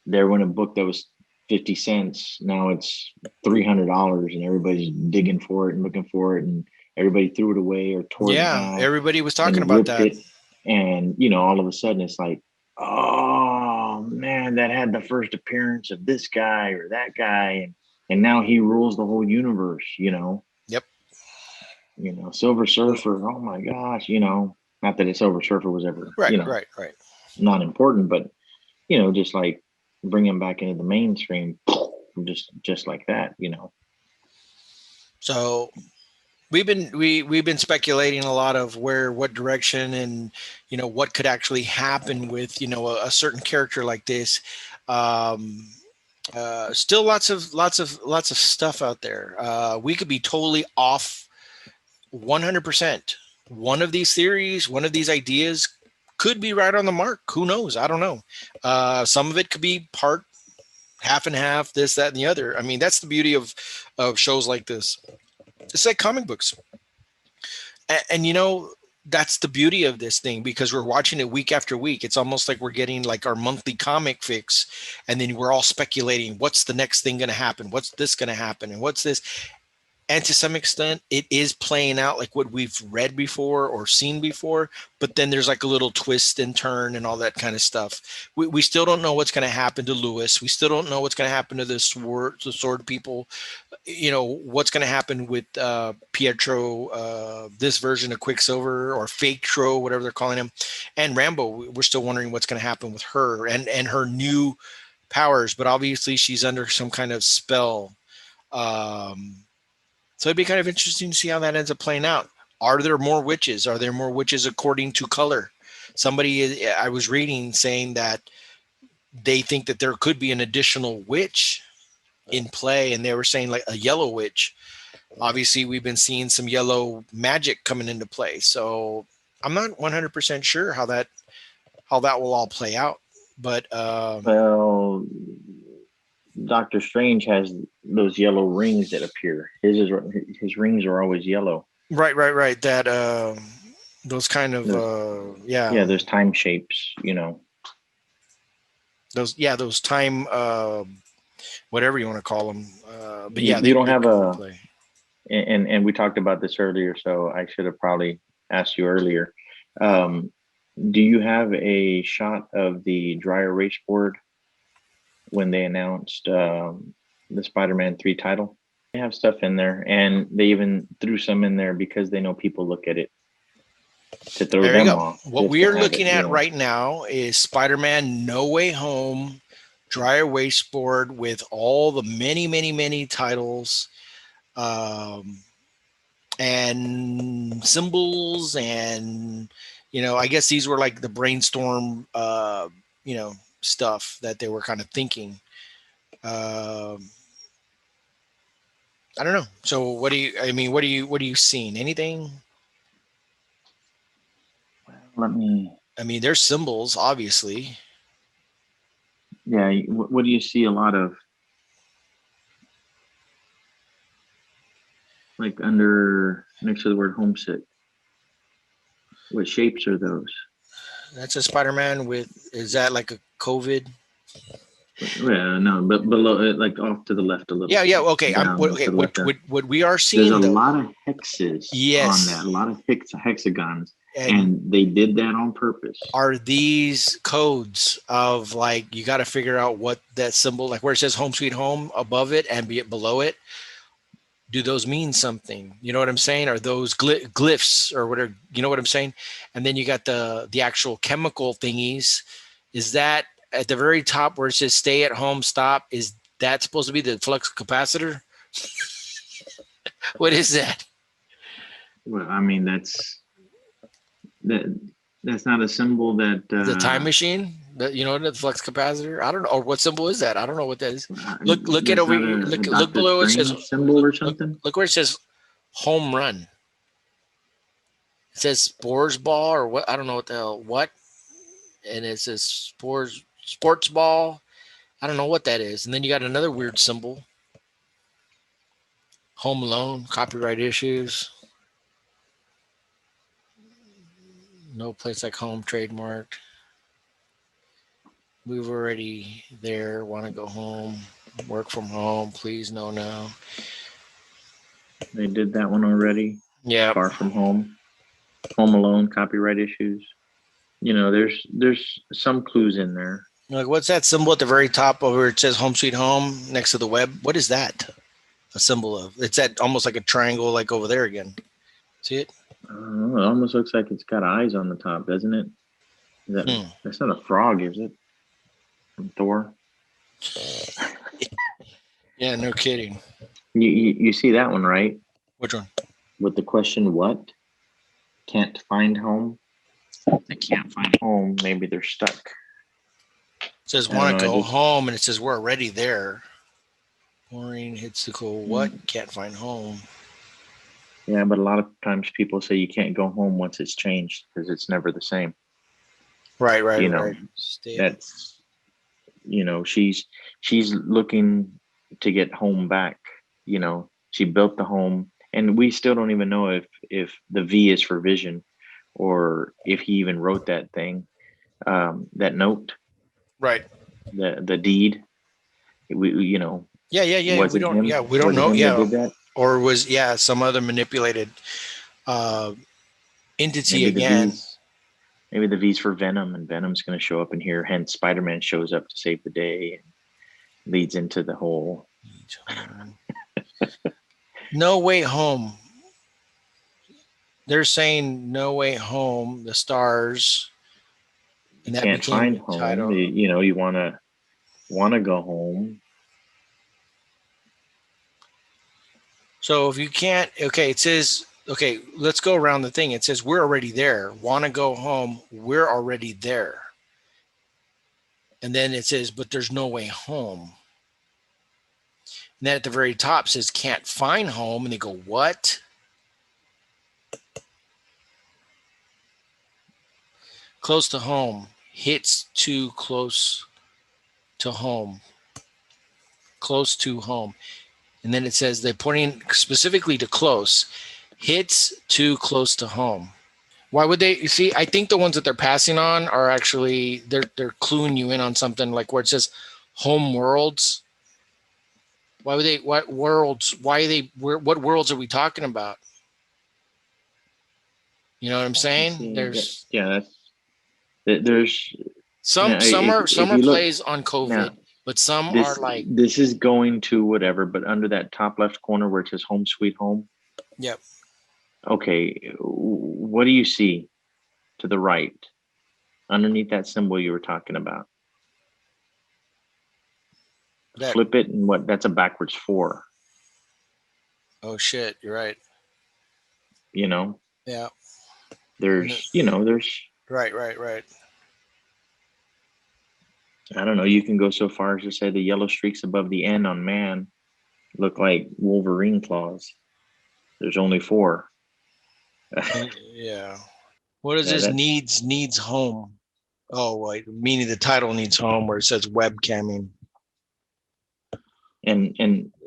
there went a book that was 50 cents. Now it's $300 and everybody's digging for it and looking for it. And everybody threw it away or tore it in Yeah. half Everybody was talking and about ripped that. it. And, you know, all of a sudden it's like, oh man, that had the first appearance of this guy or that guy. And now he rules the whole universe, you know. Yep. You know, Silver Surfer, oh my gosh, you know, not that a Silver Surfer was ever, Right, you know, right, right. not important, but, you know, just like bring him back into the mainstream, just like that, you know. So we've been speculating a lot of what direction, and what could actually happen with a certain character like this. Um, Still lots of stuff out there. We could be totally off 100%. One of these theories, one of these ideas could be right on the mark. Who knows? I don't know. Some of it could be part half and half, this, that, and the other. I mean, that's the beauty of shows like this. It's like comic books. And that's the beauty of this thing, because we're watching it week after week. It's almost like we're getting like our monthly comic fix, and then we're all speculating what's the next thing going to happen, what's this going to happen, and what's this. And to some extent it is playing out like what we've read before or seen before, but then there's like a little twist and turn and all that kind of stuff. We still don't know what's going to happen to Lewis. We still don't know what's going to happen to the sword people. What's going to happen with Pietro, this version of Quicksilver, or Fake Tro, whatever they're calling him, and Rambo. We're still wondering what's going to happen with her and her new powers, but obviously she's under some kind of spell. um So it'd be kind of interesting to see how that ends up playing out. Are there more witches? Are there more witches according to color? Somebody I was reading saying that they think that there could be an additional witch in play, and they were saying like a yellow witch. Obviously, we've been seeing some yellow magic coming into play, so I'm not 100% sure how that will all play out. But Well, Doctor Strange has those yellow rings that appear. His rings are always yellow. right. That those kind of Those, yeah, yeah, there's time shapes. You know, those time whatever you want to call them. But yeah, you don't they have come into a play. and we talked about this earlier, so I should have probably asked you earlier. Um, do you have a shot of the dry erase board when they announced the Spider-Man 3 title? They have stuff in there, and they even threw some in there because they know people look at it to throw There you them go. off, What just we to are have it, looking you at know. right now is Spider-Man No Way Home dry erase board with all the many titles and symbols, and I guess these were like the brainstorm stuff that they were kind of thinking. um I don't know. So what do you, I mean, what are you seeing? Anything? Let me, I mean, there's symbols, obviously. yeah, what do you see a lot of? Like under, next to the word homesick. What shapes are those? That's a Spider-Man with, is that like a COVID? Well, no, but below it, like off to the left a little, Yeah, okay. down Okay, to the left. what we are There's a seeing though. lot of hexes on that, Yes. a lot of hexagons, And and they did that on purpose. are these codes of like, you got to figure out what that symbol, like where it says home sweet home above it and be it below it, do those mean something? You know what I'm saying? Are those glyphs or whatever? You know what I'm saying? And then you got the actual chemical thingies. Is that at the very top where it says stay at home stop? Is that supposed to be the flux capacitor? What is that? Well, I mean, that that's not a symbol that The time machine? The flux capacitor? I don't know. Or what symbol is that? I don't know what that is. Look at that's over not here. a Look Doctor below. It says Strange symbol or look something. look where it says home run. It says spores ball or what? I don't know what the hell what. And it says sports ball. I don't know what that is. And then you got another weird symbol. Home alone, copyright issues. No place like home trademarked. Move already there. Want to go home. Work from home. Please no no. They did that one already. Yeah. Far from home, Home Alone, copyright issues. There's some clues in there. Like, what's that symbol at the very top over it says home sweet home next to the web? What is that a symbol of? It's that almost like a triangle, like over there again. See it? It almost looks like it's got eyes on the top, doesn't it? That's not a frog, is it? From Thor. Yeah, no kidding. You see that one, right? Which one? With the question, what? Can't find home? They can't find home. Maybe they're stuck. It says I don't want to know. go home, and it says we're already there. Boring, hits the cool. What? Mm. Can't find home. Yeah, but a lot of times people say you can't go home once it's changed because it's never the same. Right. Stay. That's she's looking to get home back. She built the home, and we still don't even know if the V is for vision, or if he even wrote that thing, that note, Right. the deed. Yeah. Was We it don't. him? Yeah, we don't Was it know. him that Yeah, did that? or was some other manipulated uh, entity Maybe the again. V's. Maybe the V's for Venom, and Venom's going to show up in here. Hence, Spider-Man shows up to save the day, and leads into the whole. No Way Home. They're saying No Way Home. The stars, and that Can't became find the home. title. You want to go home. So if you can't, okay, it says, okay, let's go around the thing. It says, we're already there. Want to go home? We're already there. And then it says, but there's no way home. And then at the very top says, can't find home. And they go, what? Close to home. Hits too close to home. Close to home. And then it says they're pointing specifically to close. Hits too close to home. Why would they? You see, I think the ones that they're passing on are actually they're cluing you in on something like where it says home worlds. Why would they? What worlds? Why are they? What worlds are we talking about? You know what I'm saying? See, There's there's some now some are if some are you look plays on now, COVID, but some are like, this is going to whatever, but under that top left corner where it says home sweet home. yep. Okay, what do you see to the right underneath that symbol you were talking about? That, Flip it, and what? That's a backwards 4. oh shit, you're right. You know, Yeah. there's Right. I don't know. You can go so far as to say the yellow streaks above the N on man look like Wolverine claws. There's only 4. Yeah. What is Yeah, this? that's Needs home. Oh, wait, meaning the title needs home where it says webcamming. and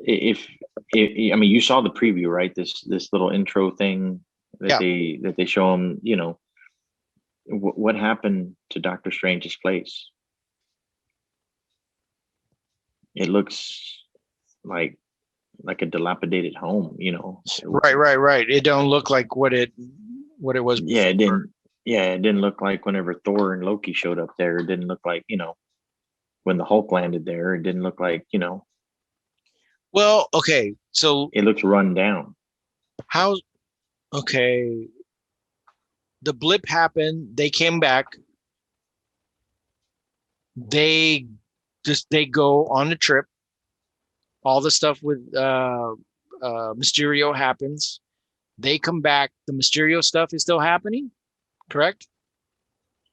if I mean, you saw the preview, right? This little intro thing that they show them. You know, what happened to Doctor Strange's place? It looks like a dilapidated home. You know, Right. It don't look like what it was yeah, before. it didn't. Yeah, it didn't look like whenever Thor and Loki showed up there. It didn't look like, when the Hulk landed there. It didn't look like, Well, okay. So it looks run down. how? Okay, the blip happened. They came back. They they go on the trip. All the stuff with Mysterio happens. They come back. The Mysterio stuff is still happening. Correct.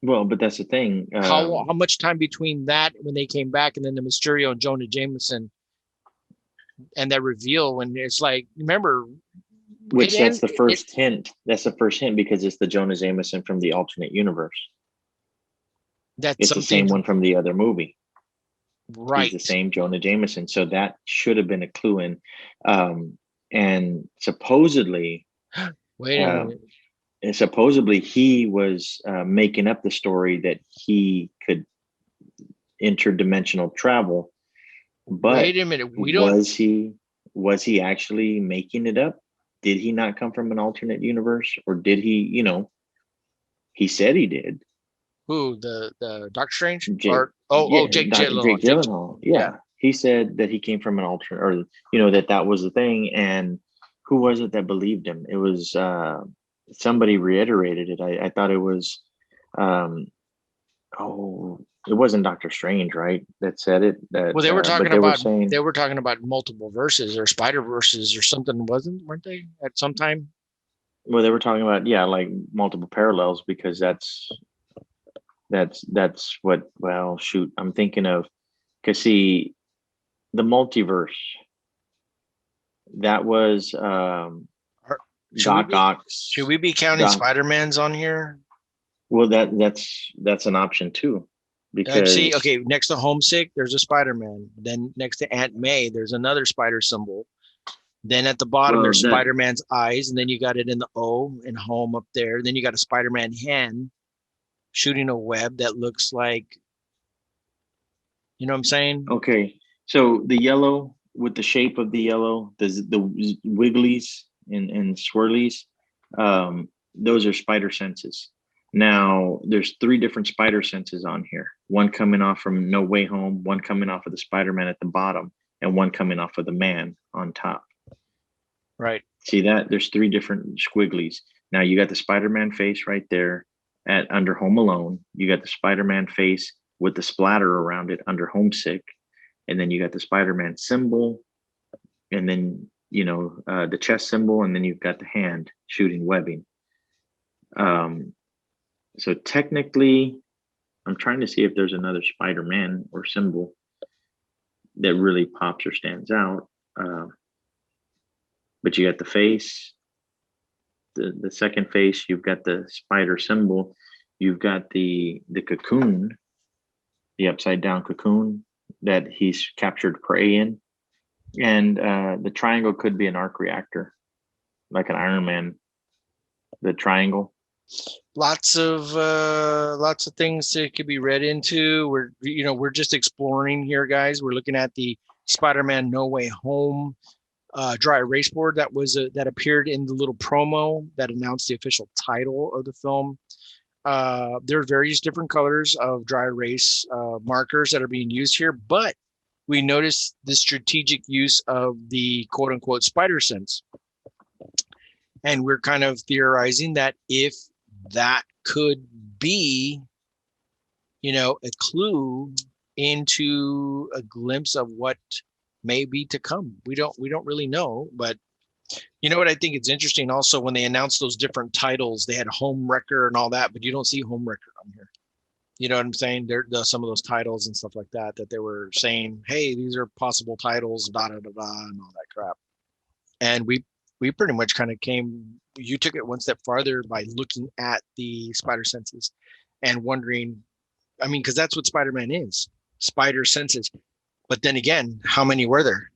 Well, but that's the thing. How much time between that when they came back and then the Mysterio and Jonah Jameson and that reveal when it's like, remember, Which that's the first hint. That's the first hint because it's the Jonah Jameson from the alternate universe. It's the same one from the other movie. Right. He's the same Jonah Jameson. So that should have been a clue in. And supposedly, wait a minute. And supposedly he was making up the story that he could interdimensional travel. But wait a minute. was he actually making it up? Did he not come from an alternate universe, or did he? He said he did. Who, the Doctor Strange? Jake Jake Gyllenhaal. Yeah, he said that he came from an alternate, or that was the thing. And who was it that believed him? It was somebody reiterated it. I thought it was it wasn't Doctor Strange, right? That said it. Well, they were talking about multiple verses or Spider Verses or something, weren't they? At some time. Well, they were talking about like multiple parallels, because that's what. Well, shoot, I'm thinking of, because see, the multiverse. That was Doc Ock. Should we be counting Spider-Mans on here? Well, that's an option too. Because see, okay, next to Homesick, there's a Spider-Man. Then next to Aunt May, there's another spider symbol. Then at the bottom, there's Spider-Man's eyes, and then you got it in the O and home up there. Then you got a Spider-Man hand shooting a web that looks like, you know what I'm saying? Okay, so the yellow with the shape of the yellow, the wigglies and swirlies, those are spider senses. Now, there's 3 different spider senses on here. One coming off from No Way Home, one coming off of the Spider-Man at the bottom, and one coming off of the man on top. Right. See that? There's 3 different squigglies. Now, you got the Spider-Man face right there under Home Alone. You got the Spider-Man face with the splatter around it under Homesick. And then you got the Spider-Man symbol. And then the chest symbol, and then you've got the hand shooting webbing. So technically, I'm trying to see if there's another Spider-Man or symbol that really pops or stands out. But you got the face, the second face, you've got the spider symbol, you've got the cocoon, the upside down cocoon that he's captured prey in. And the triangle could be an arc reactor, like an Iron Man, the triangle. Lots of things that could be read into. We're just exploring here, guys. We're looking at the Spider-Man No Way Home dry erase board that appeared in the little promo that announced the official title of the film. There are various different colors of dry erase markers that are being used here, but we noticed the strategic use of the quote unquote spider sense. And we're kind of theorizing that if that could be, a clue into a glimpse of what may be to come. We don't really know, but you know what I think it's interesting also when they announced those different titles, they had Home Wrecker and all that, but you don't see Home Wrecker on here. You know what I'm saying? There's some of those titles and stuff like that they were saying, hey, these are possible titles, da da da da, and all that crap. And we pretty much kind of you took it one step farther by looking at the spider senses and wondering, because that's what Spider-Man is, spider senses. But then again, how many were there?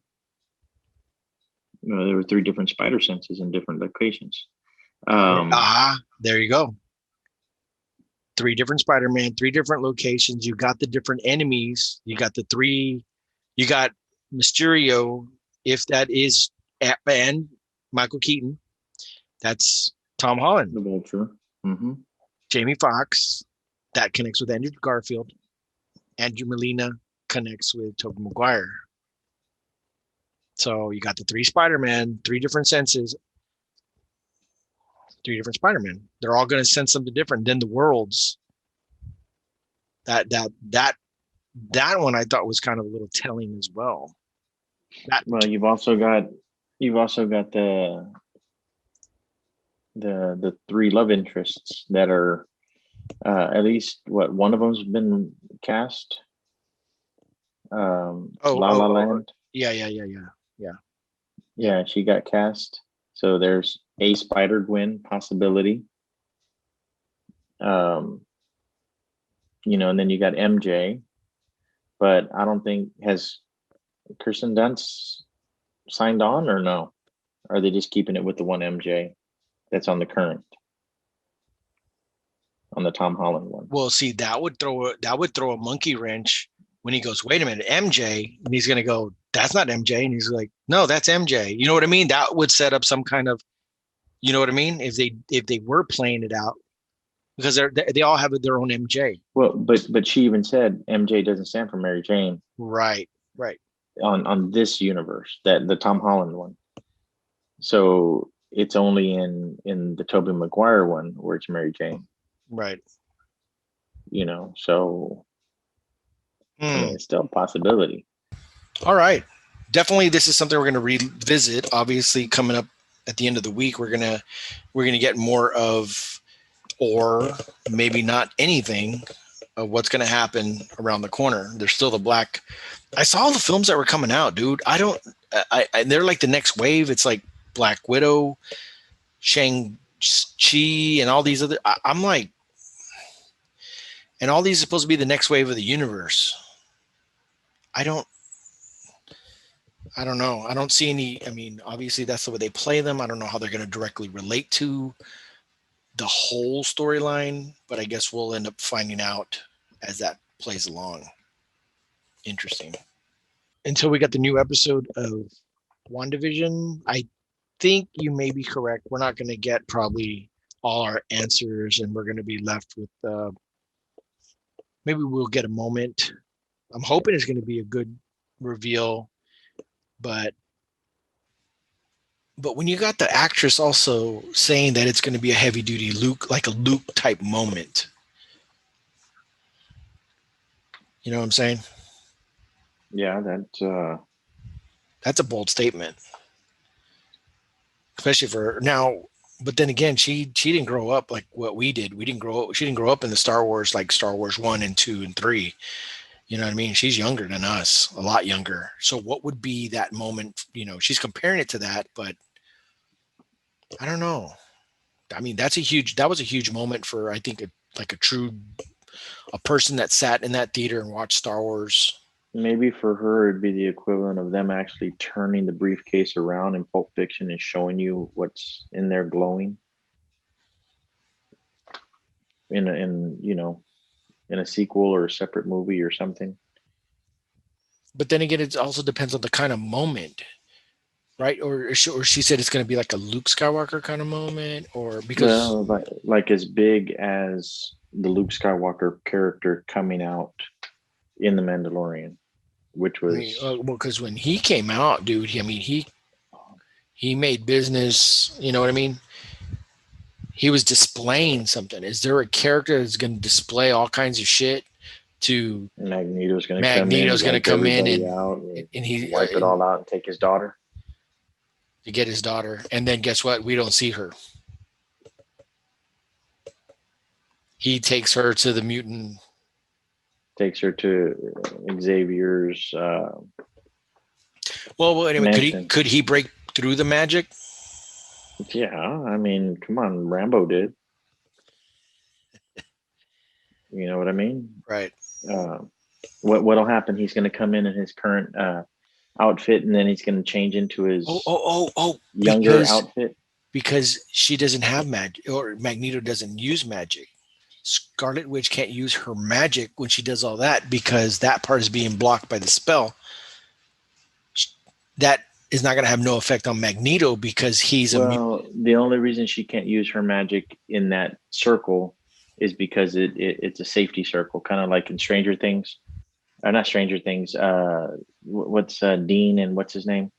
There were 3 different spider senses in different locations. There you go. 3 different Spider-Man, 3 different locations. You got the different enemies. You got you got Mysterio, if that is and Michael Keaton. That's Tom Holland. The Vulture. Mm-hmm. Jamie Foxx, that connects with Andrew Garfield. Andrew Molina connects with Tobey Maguire. So you got the 3 Spider-Man, 3 different senses, 3 different Spider-Man. They're all going to sense something different. Then the worlds. That one I thought was kind of a little telling as well. Well, you've also got the 3 love interests that are at least one of them's been cast. La La Land. Yeah, she got cast. So there's a Spider-Gwen possibility. And then you got MJ, but I don't think has Kirsten Dunst signed on or no? Are they just keeping it with the one MJ that's on the current, on the Tom Holland one? Well, see, that would throw a monkey wrench when he goes, wait a minute, MJ, and he's gonna go, that's not MJ, and he's like, no, that's MJ. You know what I mean? That would set up some kind of, you know what I mean? If they were playing it out, because they all have their own MJ. Well, but she even said MJ doesn't stand for Mary Jane. Right. On this universe, that the Tom Holland one. So it's only in the Tobey Maguire one where it's Mary Jane. Right. So it's still a possibility. All right. Definitely this is something we're going to revisit. Obviously, coming up at the end of the week, we're gonna get more of, or maybe not anything of what's going to happen around the corner. There's still the black. I saw all the films that were coming out, dude. They're like the next wave. It's like Black Widow, Shang-Chi, and all these other. I'm like, and all these are supposed to be the next wave of the universe. I don't know. I don't see any. Obviously that's the way they play them. I don't know how they're going to directly relate to the whole storyline, but I guess we'll end up finding out as that plays along. Interesting. Until we got the new episode of WandaVision, I think you may be correct. We're not going to get probably all our answers, and we're going to be left with maybe we'll get a moment. I'm hoping it's going to be a good reveal, but when you got the actress also saying that it's going to be a heavy duty Luke, like a Luke type moment, you know what I'm saying? Yeah, that's a bold statement. especially for now. But then again, she didn't grow up like what we did. We didn't grow up. She didn't grow up in the Star Wars like Star Wars 1 and 2 and 3. You know what I mean? She's younger than us, a lot younger. So what would be that moment? You know, she's comparing it to that, but I don't know. I mean, that was a huge moment for, I think, like a person that sat in that theater and watched Star Wars. Maybe for her, it'd be the equivalent of them actually turning the briefcase around in Pulp Fiction and showing you what's in there glowing in a sequel or a separate movie or something. But then again, it also depends on the kind of moment, right? Or she said it's going to be like a Luke Skywalker kind of moment, or because Well, like as big as the Luke Skywalker character coming out in The Mandalorian, which I mean, was well, because when he came out, dude, I mean, he made business. You know what I mean? He was displaying something. Is there a character that's going to display all kinds of shit to Magneto's going to come in, Magneto's going to wipe come in everybody out, and he wipe it all out, and take his daughter. to get his daughter, and then guess what? We don't see her. He takes her to the mutant. Takes her to Xavier's Well, anyway, mansion. could he break through the magic? Yeah, I mean, come on, Rambo did. You know what I mean? Right. Uh, what'll happen? He's going to come in his current outfit, and then he's going to change into his younger outfit. Because she doesn't have magic, or Magneto doesn't use magic. Scarlet Witch can't use her magic when she does all that because that part is being blocked by the spell. That is not going to have no effect on Magneto because he's a mutant. The only reason she can't use her magic in that circle is because it's a safety circle, kind of like in Stranger Things. Not Stranger Things. What's Dean and what's his name?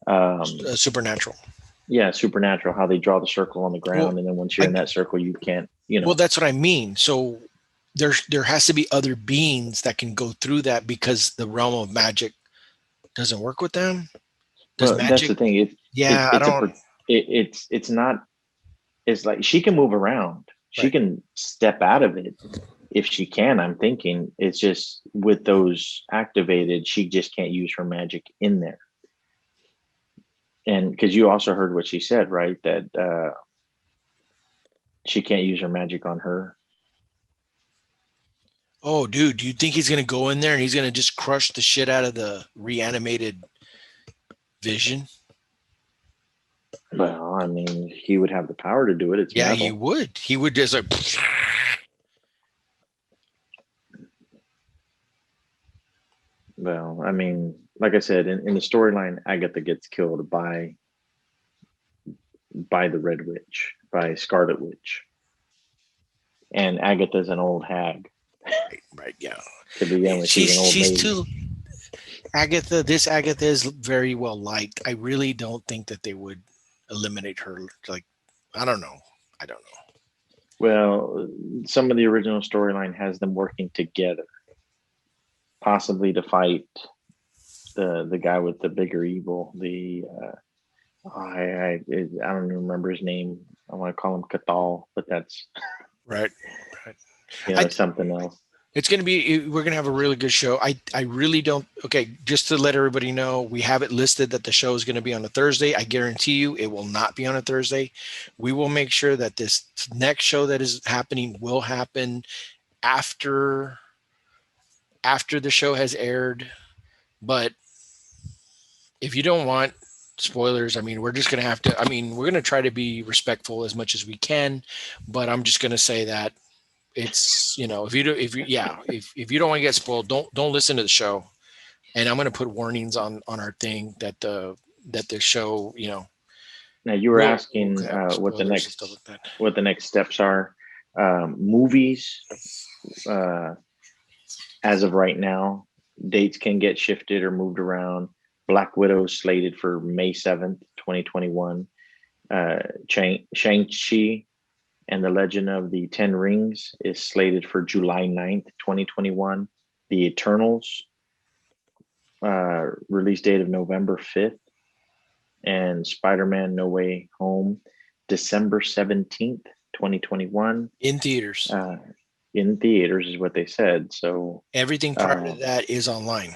Supernatural. Yeah, Supernatural. How they draw the circle on the ground, and then once you're in that circle, you can't. Well, that's what I mean. So there has to be other beings that can go through that because the realm of magic doesn't work with them. That's the thing. It's not. It's like she can move around. She can step out of it if she can. I'm thinking it's just with those activated, she just can't use her magic in there. And because you also heard what she said, right? That she can't use her magic on her. Oh, dude, do you think he's going to go in there and he's going to just crush the shit out of the reanimated Vision? Well, I mean, he would have the power to do it. It's metal. He would. He would just like. Well, I mean, like I said, in the storyline, Agatha gets killed by the Red Witch, by Scarlet Witch, and Agatha's an old hag. Right, yeah. To begin with, she's an old lady. Too. This Agatha is very well liked. I really don't think that they would eliminate her. Like, I don't know. Well, some of the original storyline has them working together, possibly to fight the guy with the bigger evil. I don't even remember his name. I want to call him Cathal, but that's right. Something else. It's going to be, we're going to have a really good show. I really don't. Okay. Just to let everybody know, we have it listed that the show is going to be on a Thursday. I guarantee you it will not be on a Thursday. We will make sure that this next show that is happening will happen after the show has aired. But if you don't want spoilers, I mean, we're just going to have to, we're going to try to be respectful as much as we can, but I'm just going to say that it's, if you don't want to get spoiled, don't listen to the show. And I'm going to put warnings on our thing that the show, Now you were asking what the next steps are. Movies, as of right now, dates can get shifted or moved around. Black Widow slated for May 7th, 2021. Shang-Chi and the Legend of the Ten Rings is slated for July 9th, 2021. The Eternals, release date of November 5th. and Spider-Man No Way Home, December 17th, 2021. In theaters. In theaters is what they said. So Everything prior to that is online.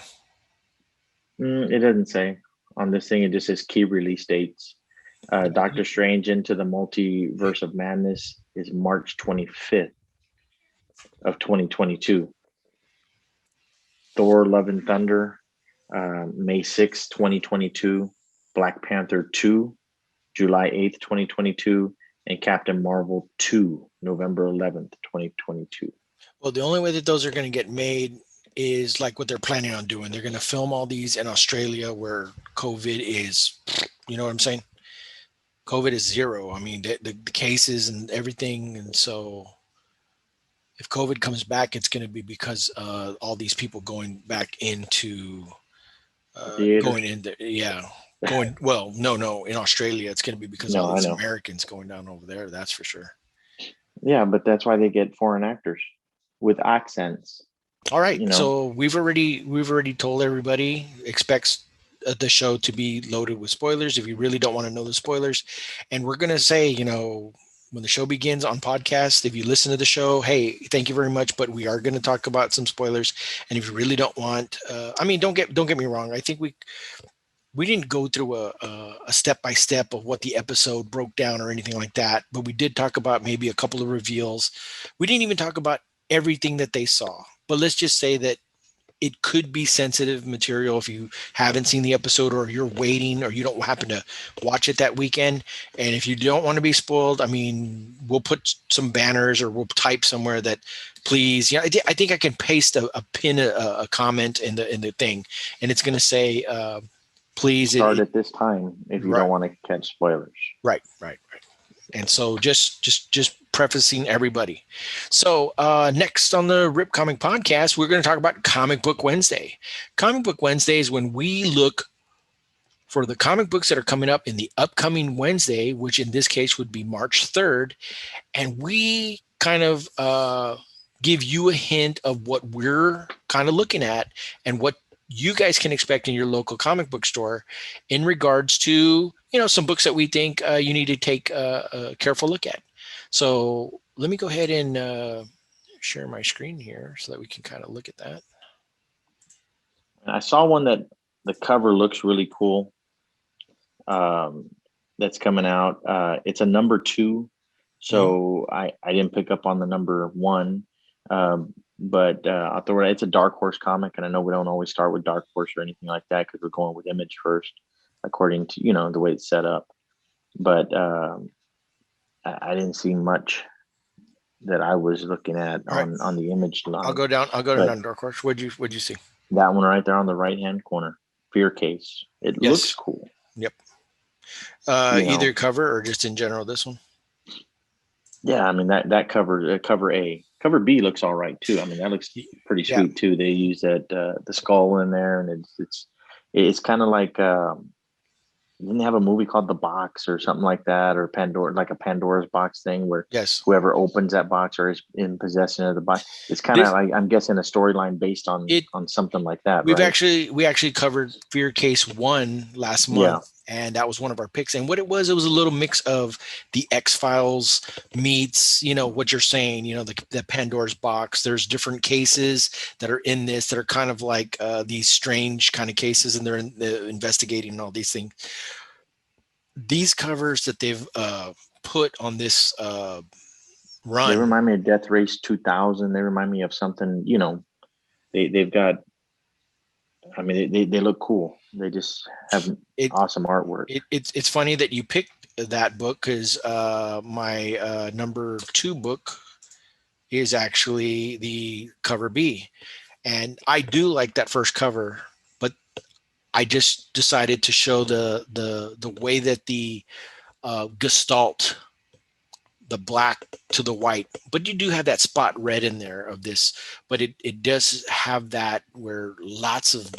it doesn't say on this thing. It just says key release dates. Doctor Strange Into the Multiverse of Madness is March 25th of 2022. Thor: Love and Thunder, May 6th, 2022. Black Panther 2, July 8th, 2022. And Captain Marvel 2, November 11th, 2022. Well, the only way that those are going to get made is like what they're planning on doing. They're going to film all these in Australia where COVID is, you know what I'm saying? COVID is zero. I mean, the cases and everything. And so if COVID comes back, it's going to be because all these people going back into going in there. Yeah. No. In Australia, it's going to be because all these Americans going down over there. That's for sure. Yeah, but that's why they get foreign actors with accents. All right. So we've already told everybody expects the show to be loaded with spoilers if you really don't want to know the spoilers. And we're going to say, when the show begins on podcast, if you listen to the show, hey, thank you very much, but we are going to talk about some spoilers. And if you really don't want, don't get me wrong. I think we didn't go through a step-by-step of what the episode broke down or anything like that, but we did talk about maybe a couple of reveals. We didn't even talk about everything that they saw, but let's just say that it could be sensitive material if you haven't seen the episode or you're waiting or you don't happen to watch it that weekend. And if you don't want to be spoiled, we'll put some banners or we'll type somewhere that please, I think I can paste a comment in the thing, and it's going to say, please start at this time if you don't want to catch spoilers. Right. And so just prefacing everybody. So next on the Rip Comic Podcast, we're going to talk about Comic Book Wednesday. Comic Book Wednesday is when we look for the comic books that are coming up in the upcoming Wednesday, which in this case would be March 3rd. And we kind of give you a hint of what we're kind of looking at and what you guys can expect in your local comic book store in regards to, some books that we think you need to take a careful look at. So let me go ahead and share my screen here so that we can kind of look at that. I saw one that the cover looks really cool. That's coming out. It's a number 2. So I didn't pick up on the number 1. But I'll throw it. It's a Dark Horse comic, and I know we don't always start with Dark Horse or anything like that because we're going with Image first, according to the way it's set up. But I didn't see much that I was looking at on the Image line. I'll go down to Dark Horse. What'd you see? That one right there on the right hand corner, Fear Case. It looks cool. Yep. Either cover or just in general, this one. Yeah, that cover A. Cover B looks all right too. That looks pretty sweet too. They use that the skull in there, and it's kind of like didn't they have a movie called The Box or something like that, or Pandora, like a Pandora's box thing where whoever opens that box or is in possession of the box. It's kind of like, I'm guessing, a storyline based on something like that. We actually covered Fear Case 1 last month. And that was one of our picks. And what it was a little mix of the X-Files meets, what you're saying, the Pandora's box. There's different cases that are in this that are kind of like these strange kind of cases, and they're investigating all these things. These covers that they've put on this run. They remind me of Death Race 2000. They remind me of something, they've got, they look cool. They just have awesome artwork. It's funny that you picked that book because my number 2 book is actually the cover B. And I do like that first cover, but I just decided to show the way that the gestalt, the black to the white, but you do have that spot red in there of this, but it does have that where lots of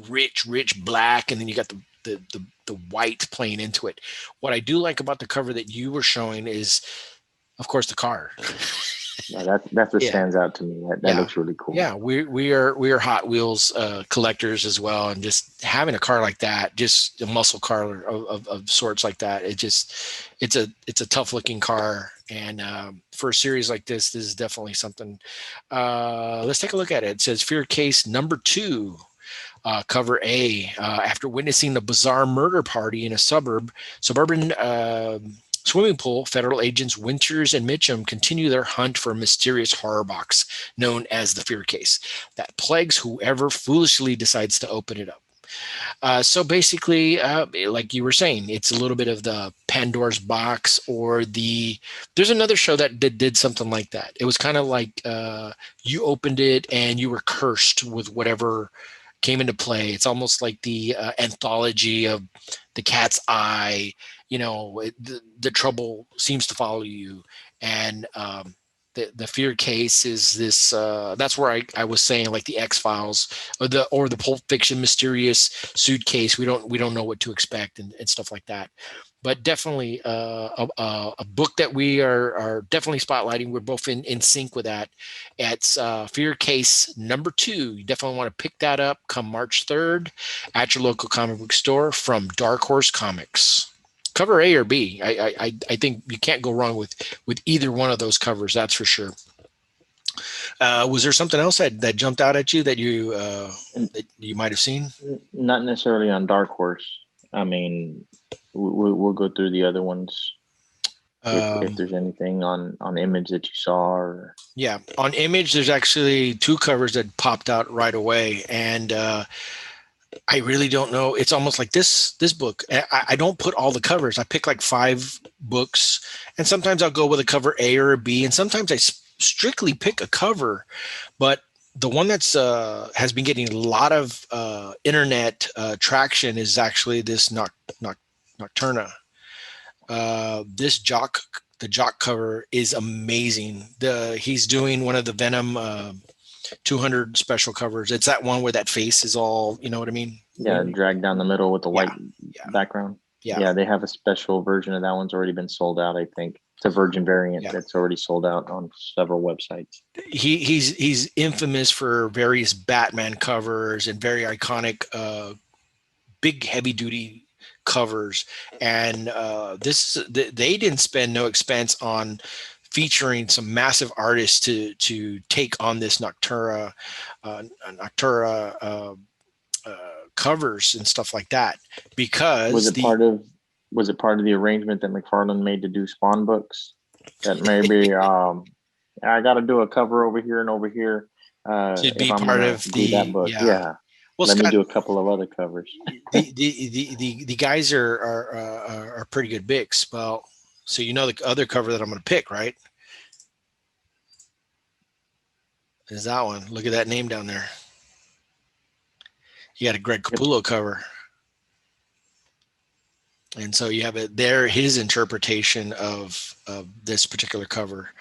rich black, and then you got the white playing into it. What I do like about the cover that you were showing is, of course, the car. Yeah, that's what Yeah. stands out to me. That Yeah. looks really cool. Yeah, we are Hot Wheels collectors as well, and just having a car like that, just a muscle car of sorts like that, it's a tough looking car, and for a series like this is definitely something. Let's take a look at it. It says Fear Case number 2. Cover A. After witnessing a bizarre murder party in a suburban swimming pool, federal agents Winters and Mitchum continue their hunt for a mysterious horror box known as the Fear Case that plagues whoever foolishly decides to open it up. So basically, like you were saying, it's a little bit of the Pandora's box, or there's another show that did something like that. It was kind of like you opened it and you were cursed with whatever came into play. It's almost like the anthology of the cat's eye. The trouble seems to follow you, and the Fear Case is this. That's where I was saying, like the X-Files or the Pulp Fiction mysterious suitcase. We don't know what to expect, and stuff like that. But definitely a book that we are definitely spotlighting. We're both in sync with that. It's Fear Case number 2. You definitely want to pick that up come March 3rd at your local comic book store from Dark Horse Comics. Cover A or B. I think you can't go wrong with either one of those covers. That's for sure. Was there something else that jumped out at you that you might have seen? Not necessarily on Dark Horse. I mean, we'll go through the other ones if there's anything on Image that you saw. Or Yeah, on Image, there's actually 2 covers that popped out right away, and I really don't know. It's almost like this book. I don't put all the covers. I pick like 5 books, and sometimes I'll go with a cover A or a B, and sometimes I strictly pick a cover. But the one that's has been getting a lot of internet traction is actually this NOCTERRA. This JOCK, the JOCK cover is amazing. He's doing one of the Venom 200 special covers. It's that one where that face is all, you know what I mean? yeah, dragged down the middle with the white Yeah. background. Yeah. Yeah, they have a special version of that one's already been sold out, I think. It's a virgin variant that's already sold out on several websites. He's infamous for various Batman covers and very iconic big heavy duty covers, and they didn't spend no expense on featuring some massive artists to take on this NOCTERRA covers and stuff like that, because was it part of the arrangement that McFarlane made to do Spawn books? That maybe I got to do a cover over here and over here. Should If be I'm part gonna of do that book, yeah. Well, Let Scott, me do a couple of other covers. the guys are pretty good bigs. Well, so the other cover that I'm going to pick, right? Is that one? Look at that name down there. You got a Greg Capullo cover. And so you have there, his interpretation of this particular cover.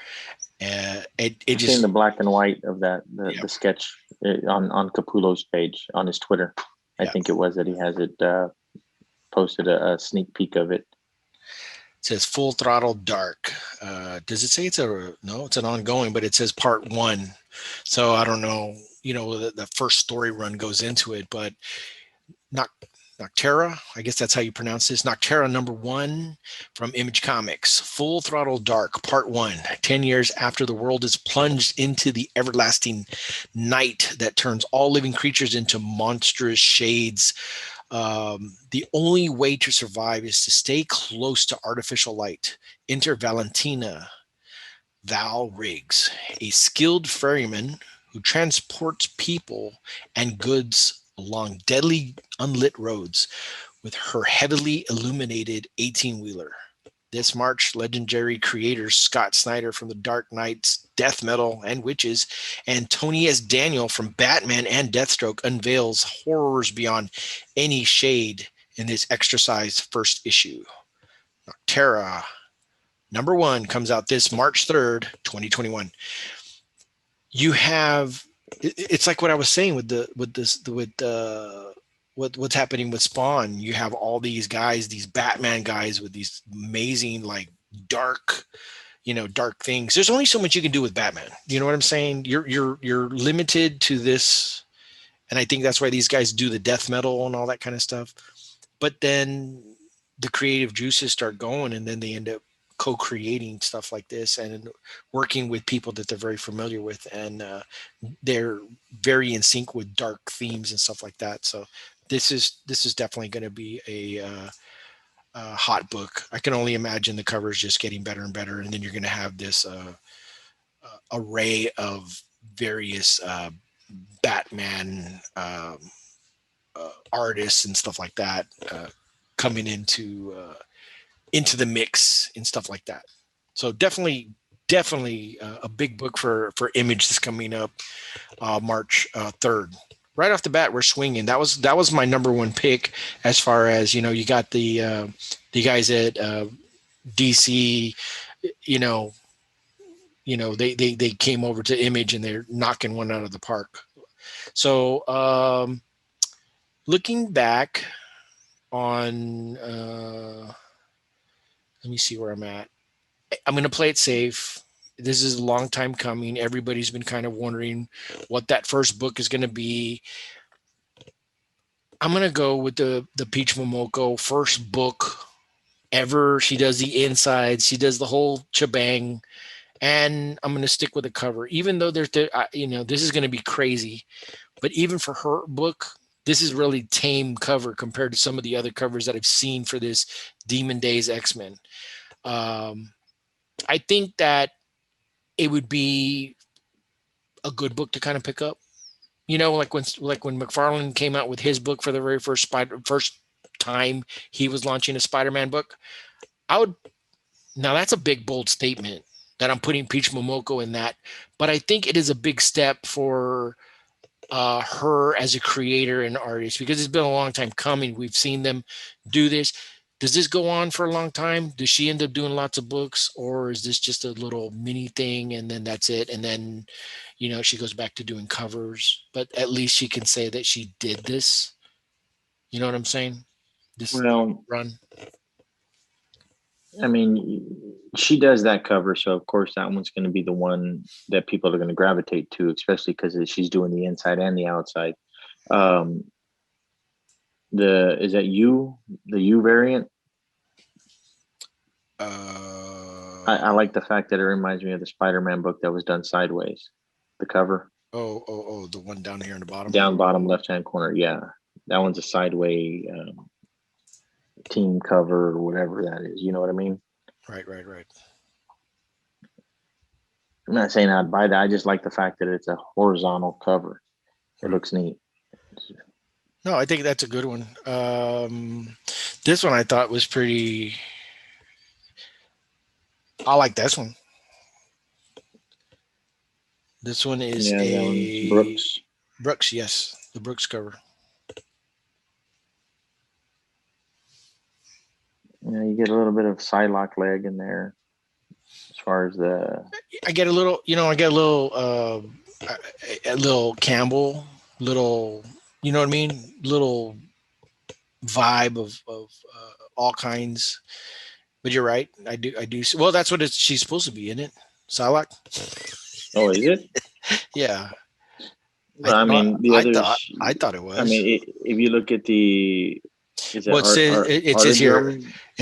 It just seen the black and white of that, the sketch on Capullo's page on his Twitter. I think it was that he has it posted a sneak peek of it. It says Full Throttle Dark. Does it say it's an ongoing, but it says part 1. So I don't know, the first story run goes into it, but NOCTERRA, I guess that's how you pronounce this. NOCTERRA number 1 from Image Comics. Full Throttle Dark, part 1. 10 years after the world is plunged into the everlasting night that turns all living creatures into monstrous shades. The only way to survive is to stay close to artificial light. Enter Valentina Val Riggs, a skilled ferryman who transports people and goods along deadly unlit roads with her heavily illuminated 18-wheeler. This March, legendary creators Scott Snyder from The Dark Knights, Death Metal, and Witches, and Tony S. Daniel from Batman and Deathstroke unveils horrors beyond any shade in this extra-sized first issue. NOCTERRA number 1 comes out this March 3rd, 2021. You have, it's like what I was saying what's happening with Spawn. You have all these guys, these Batman guys with these amazing, like dark, dark things. There's only so much you can do with Batman. You know what I'm saying? You're limited to this, and I think that's why these guys do the death metal and all that kind of stuff. But then the creative juices start going, and then they end up co-creating stuff like this and working with people that they're very familiar with, and they're very in sync with dark themes and stuff like that. So this is definitely going to be a hot book. I can only imagine the covers just getting better and better, and then you're going to have this array of various Batman artists and stuff like that coming into the mix and stuff like that. So definitely a big book for Image that's coming up March 3rd. Right off the bat, we're swinging. That was my number one pick as far as, you got the guys at DC, they came over to Image and they're knocking one out of the park. So looking back on, let me see where I'm at. I'm going to play it safe. This is a long time coming. Everybody's been kind of wondering what that first book is going to be. I'm going to go with the Peach Momoko first book ever. She does the insides. She does the whole shebang. And I'm going to stick with the cover, even though this is going to be crazy. But even for her book, this is really tame cover compared to some of the other covers that I've seen for this Demon Days X-Men. I think that it would be a good book to kind of pick up. Like when McFarlane came out with his book for the very first time he was launching a Spider-Man book. Now that's a big, bold statement that I'm putting Peach Momoko in that, but I think it is a big step for her as a creator and artist, because it's been a long time coming. We've seen them do this. Does this go on for a long time? Does she end up doing lots of books, or is this just a little mini thing and then that's it? And then, she goes back to doing covers, but at least she can say that she did this. You know what I'm saying? This run. I mean, she does that cover, so of course that one's going to be the one that people are going to gravitate to, especially because she's doing the inside and the outside. Is that the U variant? I like the fact that it reminds me of the Spider-Man book that was done sideways. The cover. Oh, the one down here in the bottom. Down bottom left-hand corner. Yeah, that one's a sideways team cover or whatever that is. You know what I mean? Right. I'm not saying I'd buy that. I just like the fact that it's a horizontal cover. It looks neat. No, I think that's a good one. This one I thought was pretty. I like this one. This one is a Brooks. Brooks, yes, the Brooks cover. Yeah, you get a little bit of Psylocke leg in there. As far as I get a little Campbell, little, you know what I mean? Little vibe of all kinds. But you're right. I do. Well, that's what she's supposed to be, isn't it? Psylocke. Oh, is it? Yeah. I mean, the others. I thought it was. I mean, if you look at the. It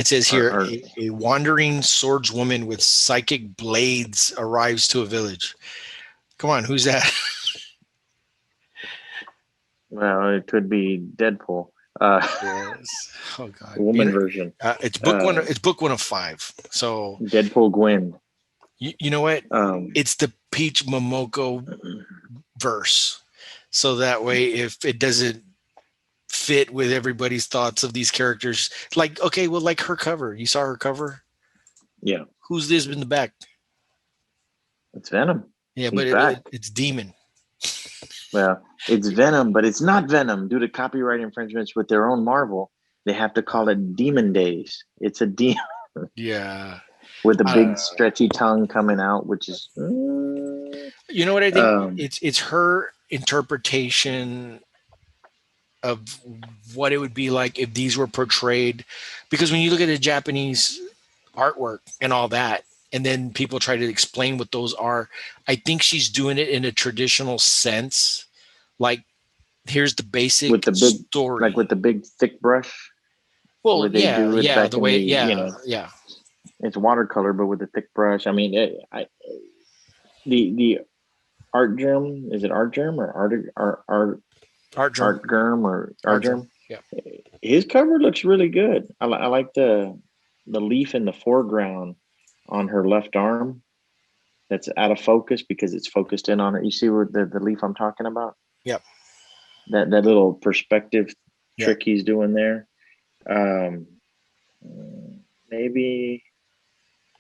says here, a wandering swordswoman with psychic blades arrives to a village. Come on, who's that? Well, it could be Deadpool. Yes. Oh God. Woman version. It's book one. It's book 1 of 5. So Deadpool Gwen. You know what? It's the Peach Momoko verse. So that way, if it doesn't fit with everybody's thoughts of these characters, like, okay, well, like her cover. You saw her cover? Yeah. Who's this in the back? It's Venom. Yeah, He's but it's Demon. Well, it's Venom, but it's not Venom. Due to copyright infringements with their own Marvel, they have to call it Demon Days. It's a demon. Yeah. With a big stretchy tongue coming out, which is. You know what I think? It's her interpretation of what it would be like if these were portrayed, because when you look at the Japanese artwork and all that, and then people try to explain what those are. I think she's doing it in a traditional sense, like here's the basic with the big, story. like with the big thick brush, Well, where they yeah, do it yeah, back the in the, way, you yeah, know, yeah, it's watercolor, but with a thick brush. I mean, the art germ, is it art germ or art germ, art germ or art art germ, germ? yeah, His cover looks really good. I like the leaf in the foreground on her left arm that's out of focus because it's focused in on it. You see where the leaf I'm talking about? yep, That little perspective yep. trick he's doing there. Um, maybe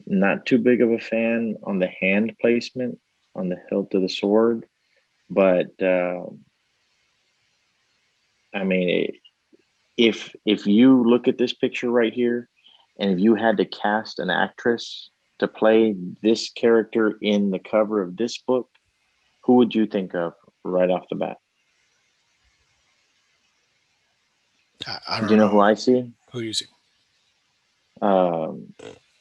not too big of a fan on the hand placement on the hilt of the sword, but I mean, if you look at this picture right here, and if you had to cast an actress to play this character in the cover of this book, who would you think of right off the bat? I Do don't you know know who I see? who you see. Um,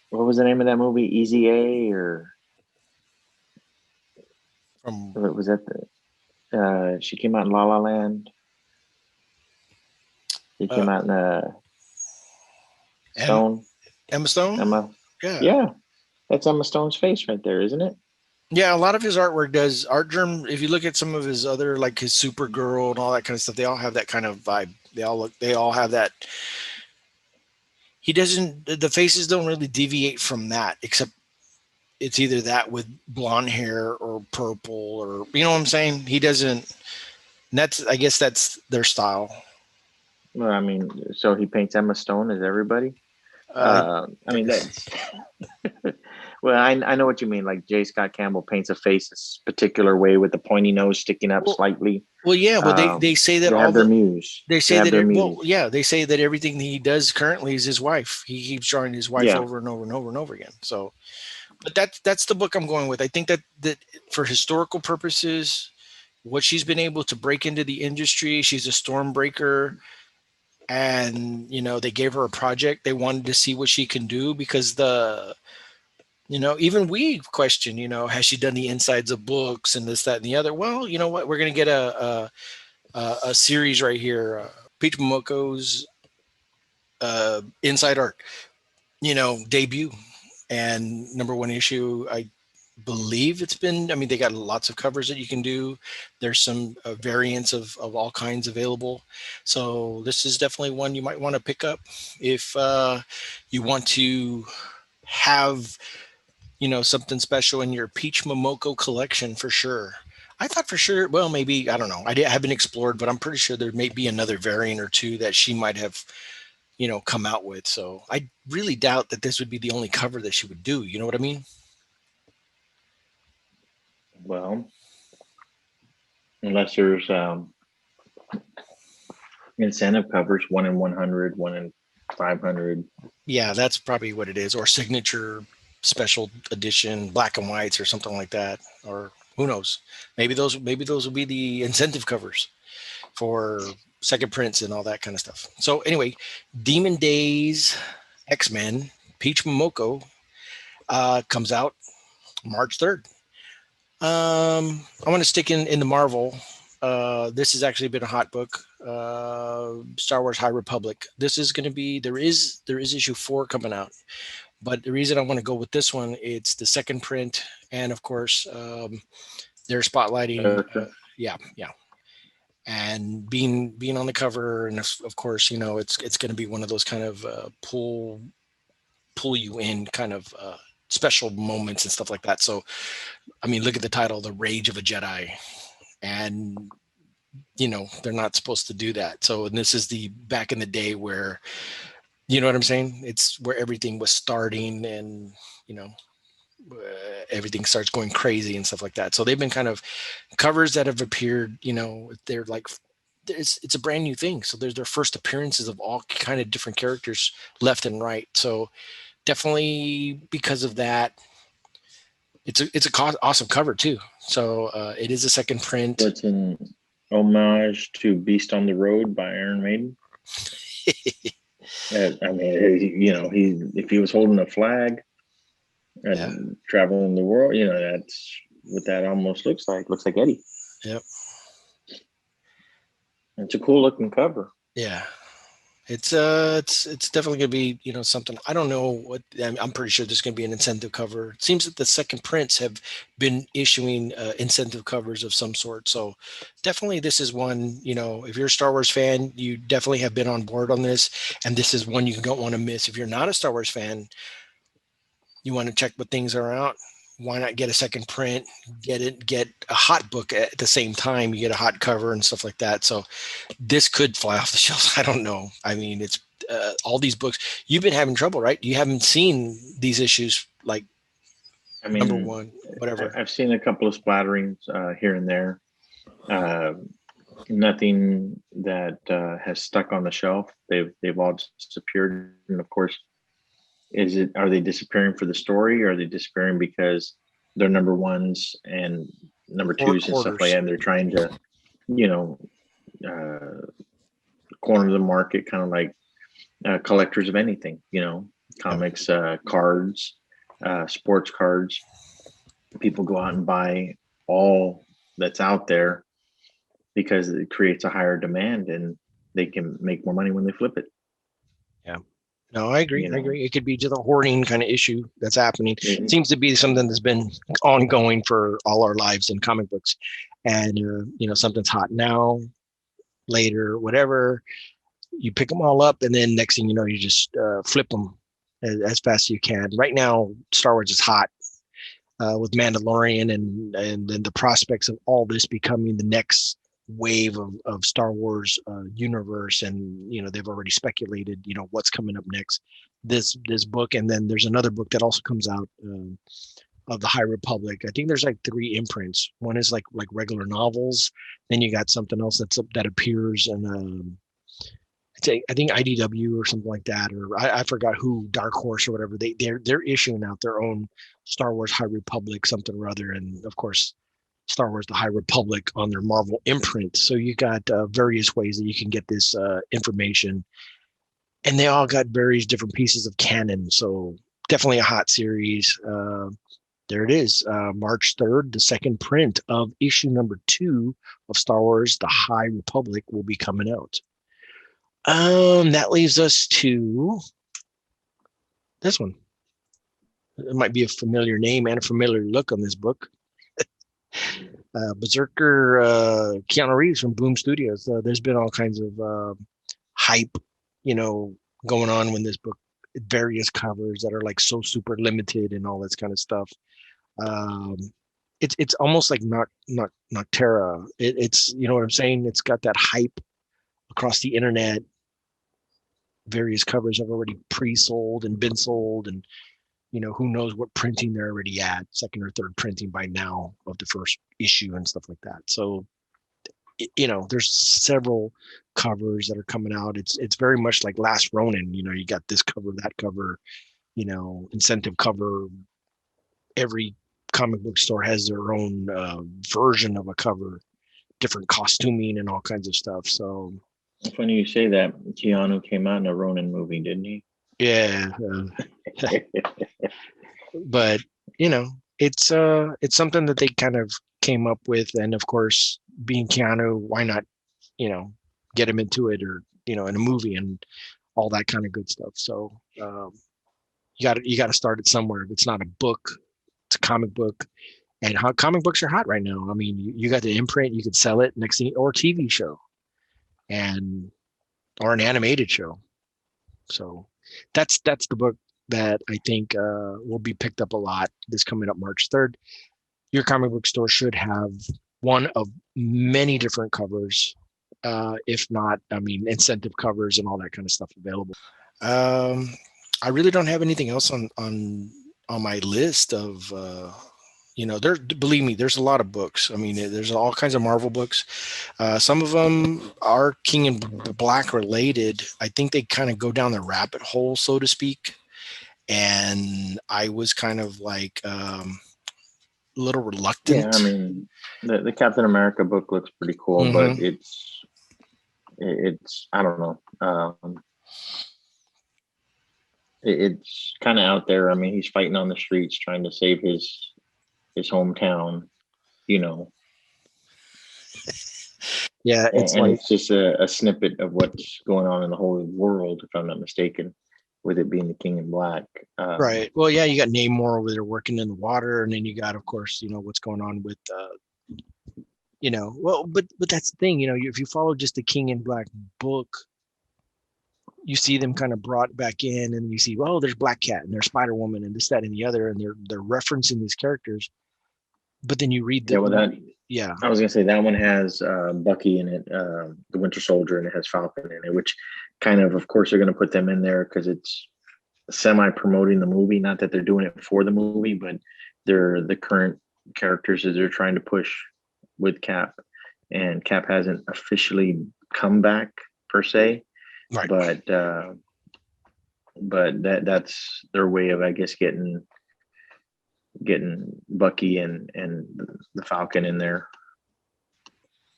what was the name of that movie? Easy A, or From what was that? She came out in La La Land. She uh, came out in em, Stone. Emma Stone. Emma. Yeah, Yeah, that's Emma Stone's face right there, isn't it? yeah. A lot of his artwork does art germ. If you look at some of his other, like his Supergirl and all that kind of stuff, they all have that kind of vibe. They all have that. He doesn't. The faces don't really deviate from that, except it's either that with blonde hair or purple, or you know what I'm saying. He doesn't. And that's, I guess that's their style. Well, I mean, so he paints Emma Stone as everybody. Uh, I mean, that's well, I know what you mean. Like J. Scott Campbell paints a face a particular way with the pointy nose sticking up well, slightly. well, yeah. Well, they say that They all have their the muse. they They say have that their well, muse. yeah, they say that everything he does currently is his wife. He keeps drawing his wife Yeah. over and over and over and over again. So, but that's the book I'm going with. I think that for historical purposes, what she's been able to break into the industry, she's a storm breaker, and they gave her a project. They wanted to see what she can do because even we question, has she done the insides of books and this, that, and the other? Well, you know what? We're going to get a series right here, Peach Momoko's Inside Art, debut and number one issue. I believe it's been. I mean, they got lots of covers that you can do. There's some variants of all kinds available. So this is definitely one you might want to pick up if you want to have something special in your Peach Momoko collection for sure. I thought for sure, well, maybe, I don't know. I haven't explored, but I'm pretty sure there may be another variant or two that she might have, come out with. So I really doubt that this would be the only cover that she would do. You know what I mean? Well, unless there's incentive covers, 1 in 100, 1 in 500. Yeah, that's probably what it is. Or signature special edition, black and whites or something like that. Or who knows? Maybe those will be the incentive covers for second prints and all that kind of stuff. So anyway, Demon Days X-Men Peach Momoko comes out March 3rd. I want to stick in the Marvel. This has actually been a hot book. Star Wars High Republic. This is going to be there is issue 4 coming out. But the reason I want to go with this one, it's the second print, and of course, they're spotlighting. Yeah, yeah, and being on the cover, and of course, it's going to be one of those kind of pull you in kind of special moments and stuff like that. So, I mean, look at the title, "The Rage of a Jedi," and they're not supposed to do that. So, and this is the back in the day where, you know what I'm saying? It's where everything was starting, and you know everything starts going crazy and stuff like that. So they've been kind of covers that have appeared. They're like it's a brand new thing. So there's their first appearances of all kind of different characters left and right. So definitely because of that, it's a awesome cover too. So it is a second print. What's an homage to Beast on the Road by Iron Maiden? I mean, he if he was holding a flag, Yeah. and traveling the world. You know, that's what that almost looks like. Looks like Eddie. Yep. It's a cool looking cover. Yeah. It's definitely gonna be, something. I don't know what. I'm pretty sure there's gonna be an incentive cover. It seems that the second prints have been issuing incentive covers of some sort. So definitely, this is one. If you're a Star Wars fan, you definitely have been on board on this, and this is one you don't want to miss. If you're not a Star Wars fan, you want to check what things are out. Why not get a second print? Get a hot book at the same time. You get a hot cover and stuff like that. So this could fly off the shelves. I don't know. I mean, it's all these books. You've been having trouble, right? You haven't seen these issues like I number mean, one, whatever. I've seen a couple of splatterings here and there. Uh, Nothing that has stuck on the shelf. They've all disappeared. And of course, are they disappearing for the story, or are they disappearing because they're number ones and number twos and stuff like Hoarders. that? And they're trying to, you know, uh, corner the market, kind of like collectors of anything, comics, cards, sports cards. People go out and buy all that's out there because it creates a higher demand and they can make more money when they flip it. Yeah. No, I agree. You I know, agree. It could be just a hoarding kind of issue that's happening. It it, seems to be something that's been ongoing for all our lives in comic books. And, something's hot now, later, whatever. You pick them all up, and then next thing you know, you just flip them as fast as you can. Right now, Star Wars is hot with Mandalorian, and then the prospects of all this becoming the next wave of Star Wars universe. And they've already speculated what's coming up next. This book, and then there's another book that also comes out of the High Republic. I think there's like 3 imprints. One is like regular novels. Then you got something else that appears in I think IDW or something like that, or I forgot who, Dark Horse or whatever. They're issuing out their own Star Wars High Republic something or other, and of course Star Wars the High Republic on their Marvel imprint. So you got various ways that you can get this information, and they all got various different pieces of canon. So definitely a hot series. There it is, March 3rd, the second print of issue number 2 of Star Wars the High Republic will be coming out. That leaves us to this one. It might be a familiar name and a familiar look on this book. Berserker, Keanu Reeves from Boom Studios. There's been all kinds of hype, going on when this book, various covers that are like so super limited and all this kind of stuff. Um, it's almost like NOCTERRA. It's you know what I'm saying. It's got that hype across the internet. Various covers have already pre-sold and been sold, and who knows what printing they're already at, second or third printing by now of the first issue and stuff like that. So there's several covers that are coming out. It's very much like Last Ronin. You got this cover, that cover, incentive cover. Every comic book store has their own version of a cover, different costuming and all kinds of stuff. So funny you say that. Keanu came out in a Ronin movie, didn't he? yeah, but it's something that they kind of came up with, and of course, being Keanu, why not, get him into it, or in a movie and all that kind of good stuff. So you got to start it somewhere. If it's not a book, it's a comic book, and how comic books are hot right now. I mean, you got the imprint, you could sell it next thing, or TV show, and or an animated show. So that's the book that I think will be picked up a lot this coming up March 3rd. Your comic book store should have one of many different covers, if not, I mean, incentive covers and all that kind of stuff available. I really don't have anything else on my list of there, believe me, there's a lot of books. I mean, there's all kinds of Marvel books. Some of them are King and Black related. I think they kind of go down the rabbit hole, so to speak. And I was kind of like a little Yeah, I reluctant. mean, the Captain America book looks pretty cool, but Mm-hmm. it's I don't know. it's kind of out there. I mean, he's fighting on the streets trying to save his hometown, you know, Yeah, it's and like it's just a snippet of what's going on in the whole world, if I'm not mistaken, with it being the King in Black. right. Well, yeah, you got Namor over there working in the water, and then you got, of course, what's going on with well, but that's the thing, if you follow just the King in Black book, you see them kind of brought back in, and you see, well, there's Black Cat and there's Spider Woman and this, that, and the other, and they're referencing these characters. But then you read Yeah, well, yeah, I was gonna say that one has Bucky in it, the Winter Soldier, and it has Falcon in it, which kind of course, they're gonna put them in there because it's semi promoting the movie. Not that they're doing it for the movie, but they're the current characters that they're trying to push with Cap, and Cap hasn't officially come back per se, right. but that's their way of, I guess, getting Bucky and the Falcon in there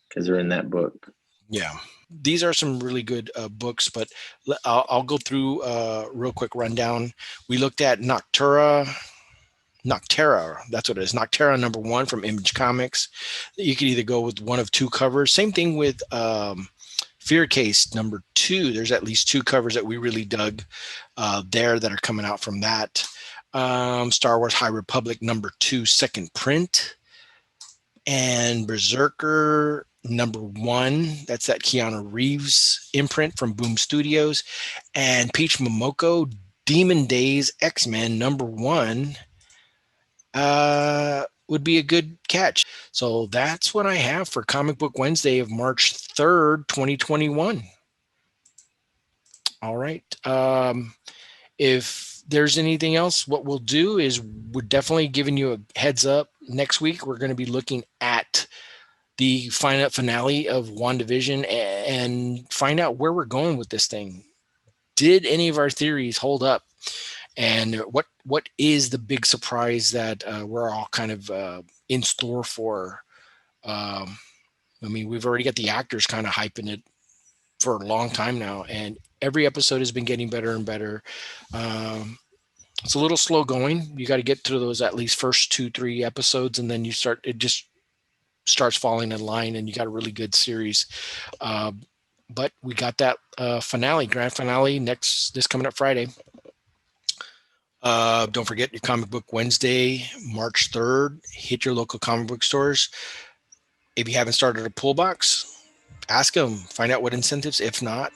because they're in that book. Yeah, these are some really good books, but I'll go through real quick rundown. We looked at NOCTERRA, that's what it is. NOCTERRA #1 from Image Comics. You could either go with one of two covers. Same thing with Fear Case #2. There's at least two covers that we really dug there that are coming out from that. Star Wars High Republic #2 second print, and BERZERKER #1. That's that Keanu Reeves imprint from Boom Studios, and Peach Momoko Demon Days X-Men #1 would be a good catch. So that's what I have for Comic Book Wednesday of March 3rd, 2021. All right. If there's anything else, what we'll do is we're definitely giving you a heads up. Next week, we're going to be looking at the finale of WandaVision and find out where we're going with this thing. Did any of our theories hold up? And what is the big surprise that we're all kind of in store for? I mean, we've already got the actors kind of hyping it for a long time now, and every episode has been getting better and better. It's a little slow going. You got to get through those at least first 2-3 episodes, and then it just starts falling in line, and you got a really good series. But we got that grand finale this coming up Friday. Don't forget your Comic Book Wednesday, March 3rd. Hit your local comic book stores. If you haven't started a pull box, ask them. Find out what incentives. If not,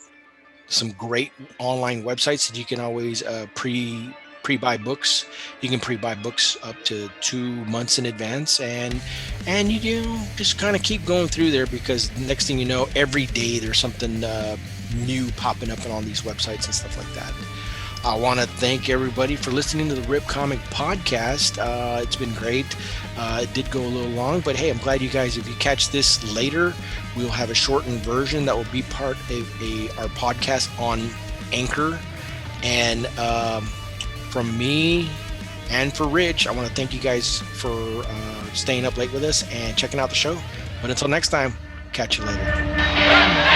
some great online websites that you can always pre-buy books. You can pre-buy books up to 2 months in advance, and you just kind of keep going through there, because next thing you know, every day there's something new popping up on all these websites and stuff like that. I want to thank everybody for listening to the Rip Comic Podcast. It's been great. It did go a little long, but hey, I'm glad you guys, if you catch this later, we'll have a shortened version that will be part of our podcast on Anchor. And from me and for Rich, I want to thank you guys for staying up late with us and checking out the show. But until next time, catch you later.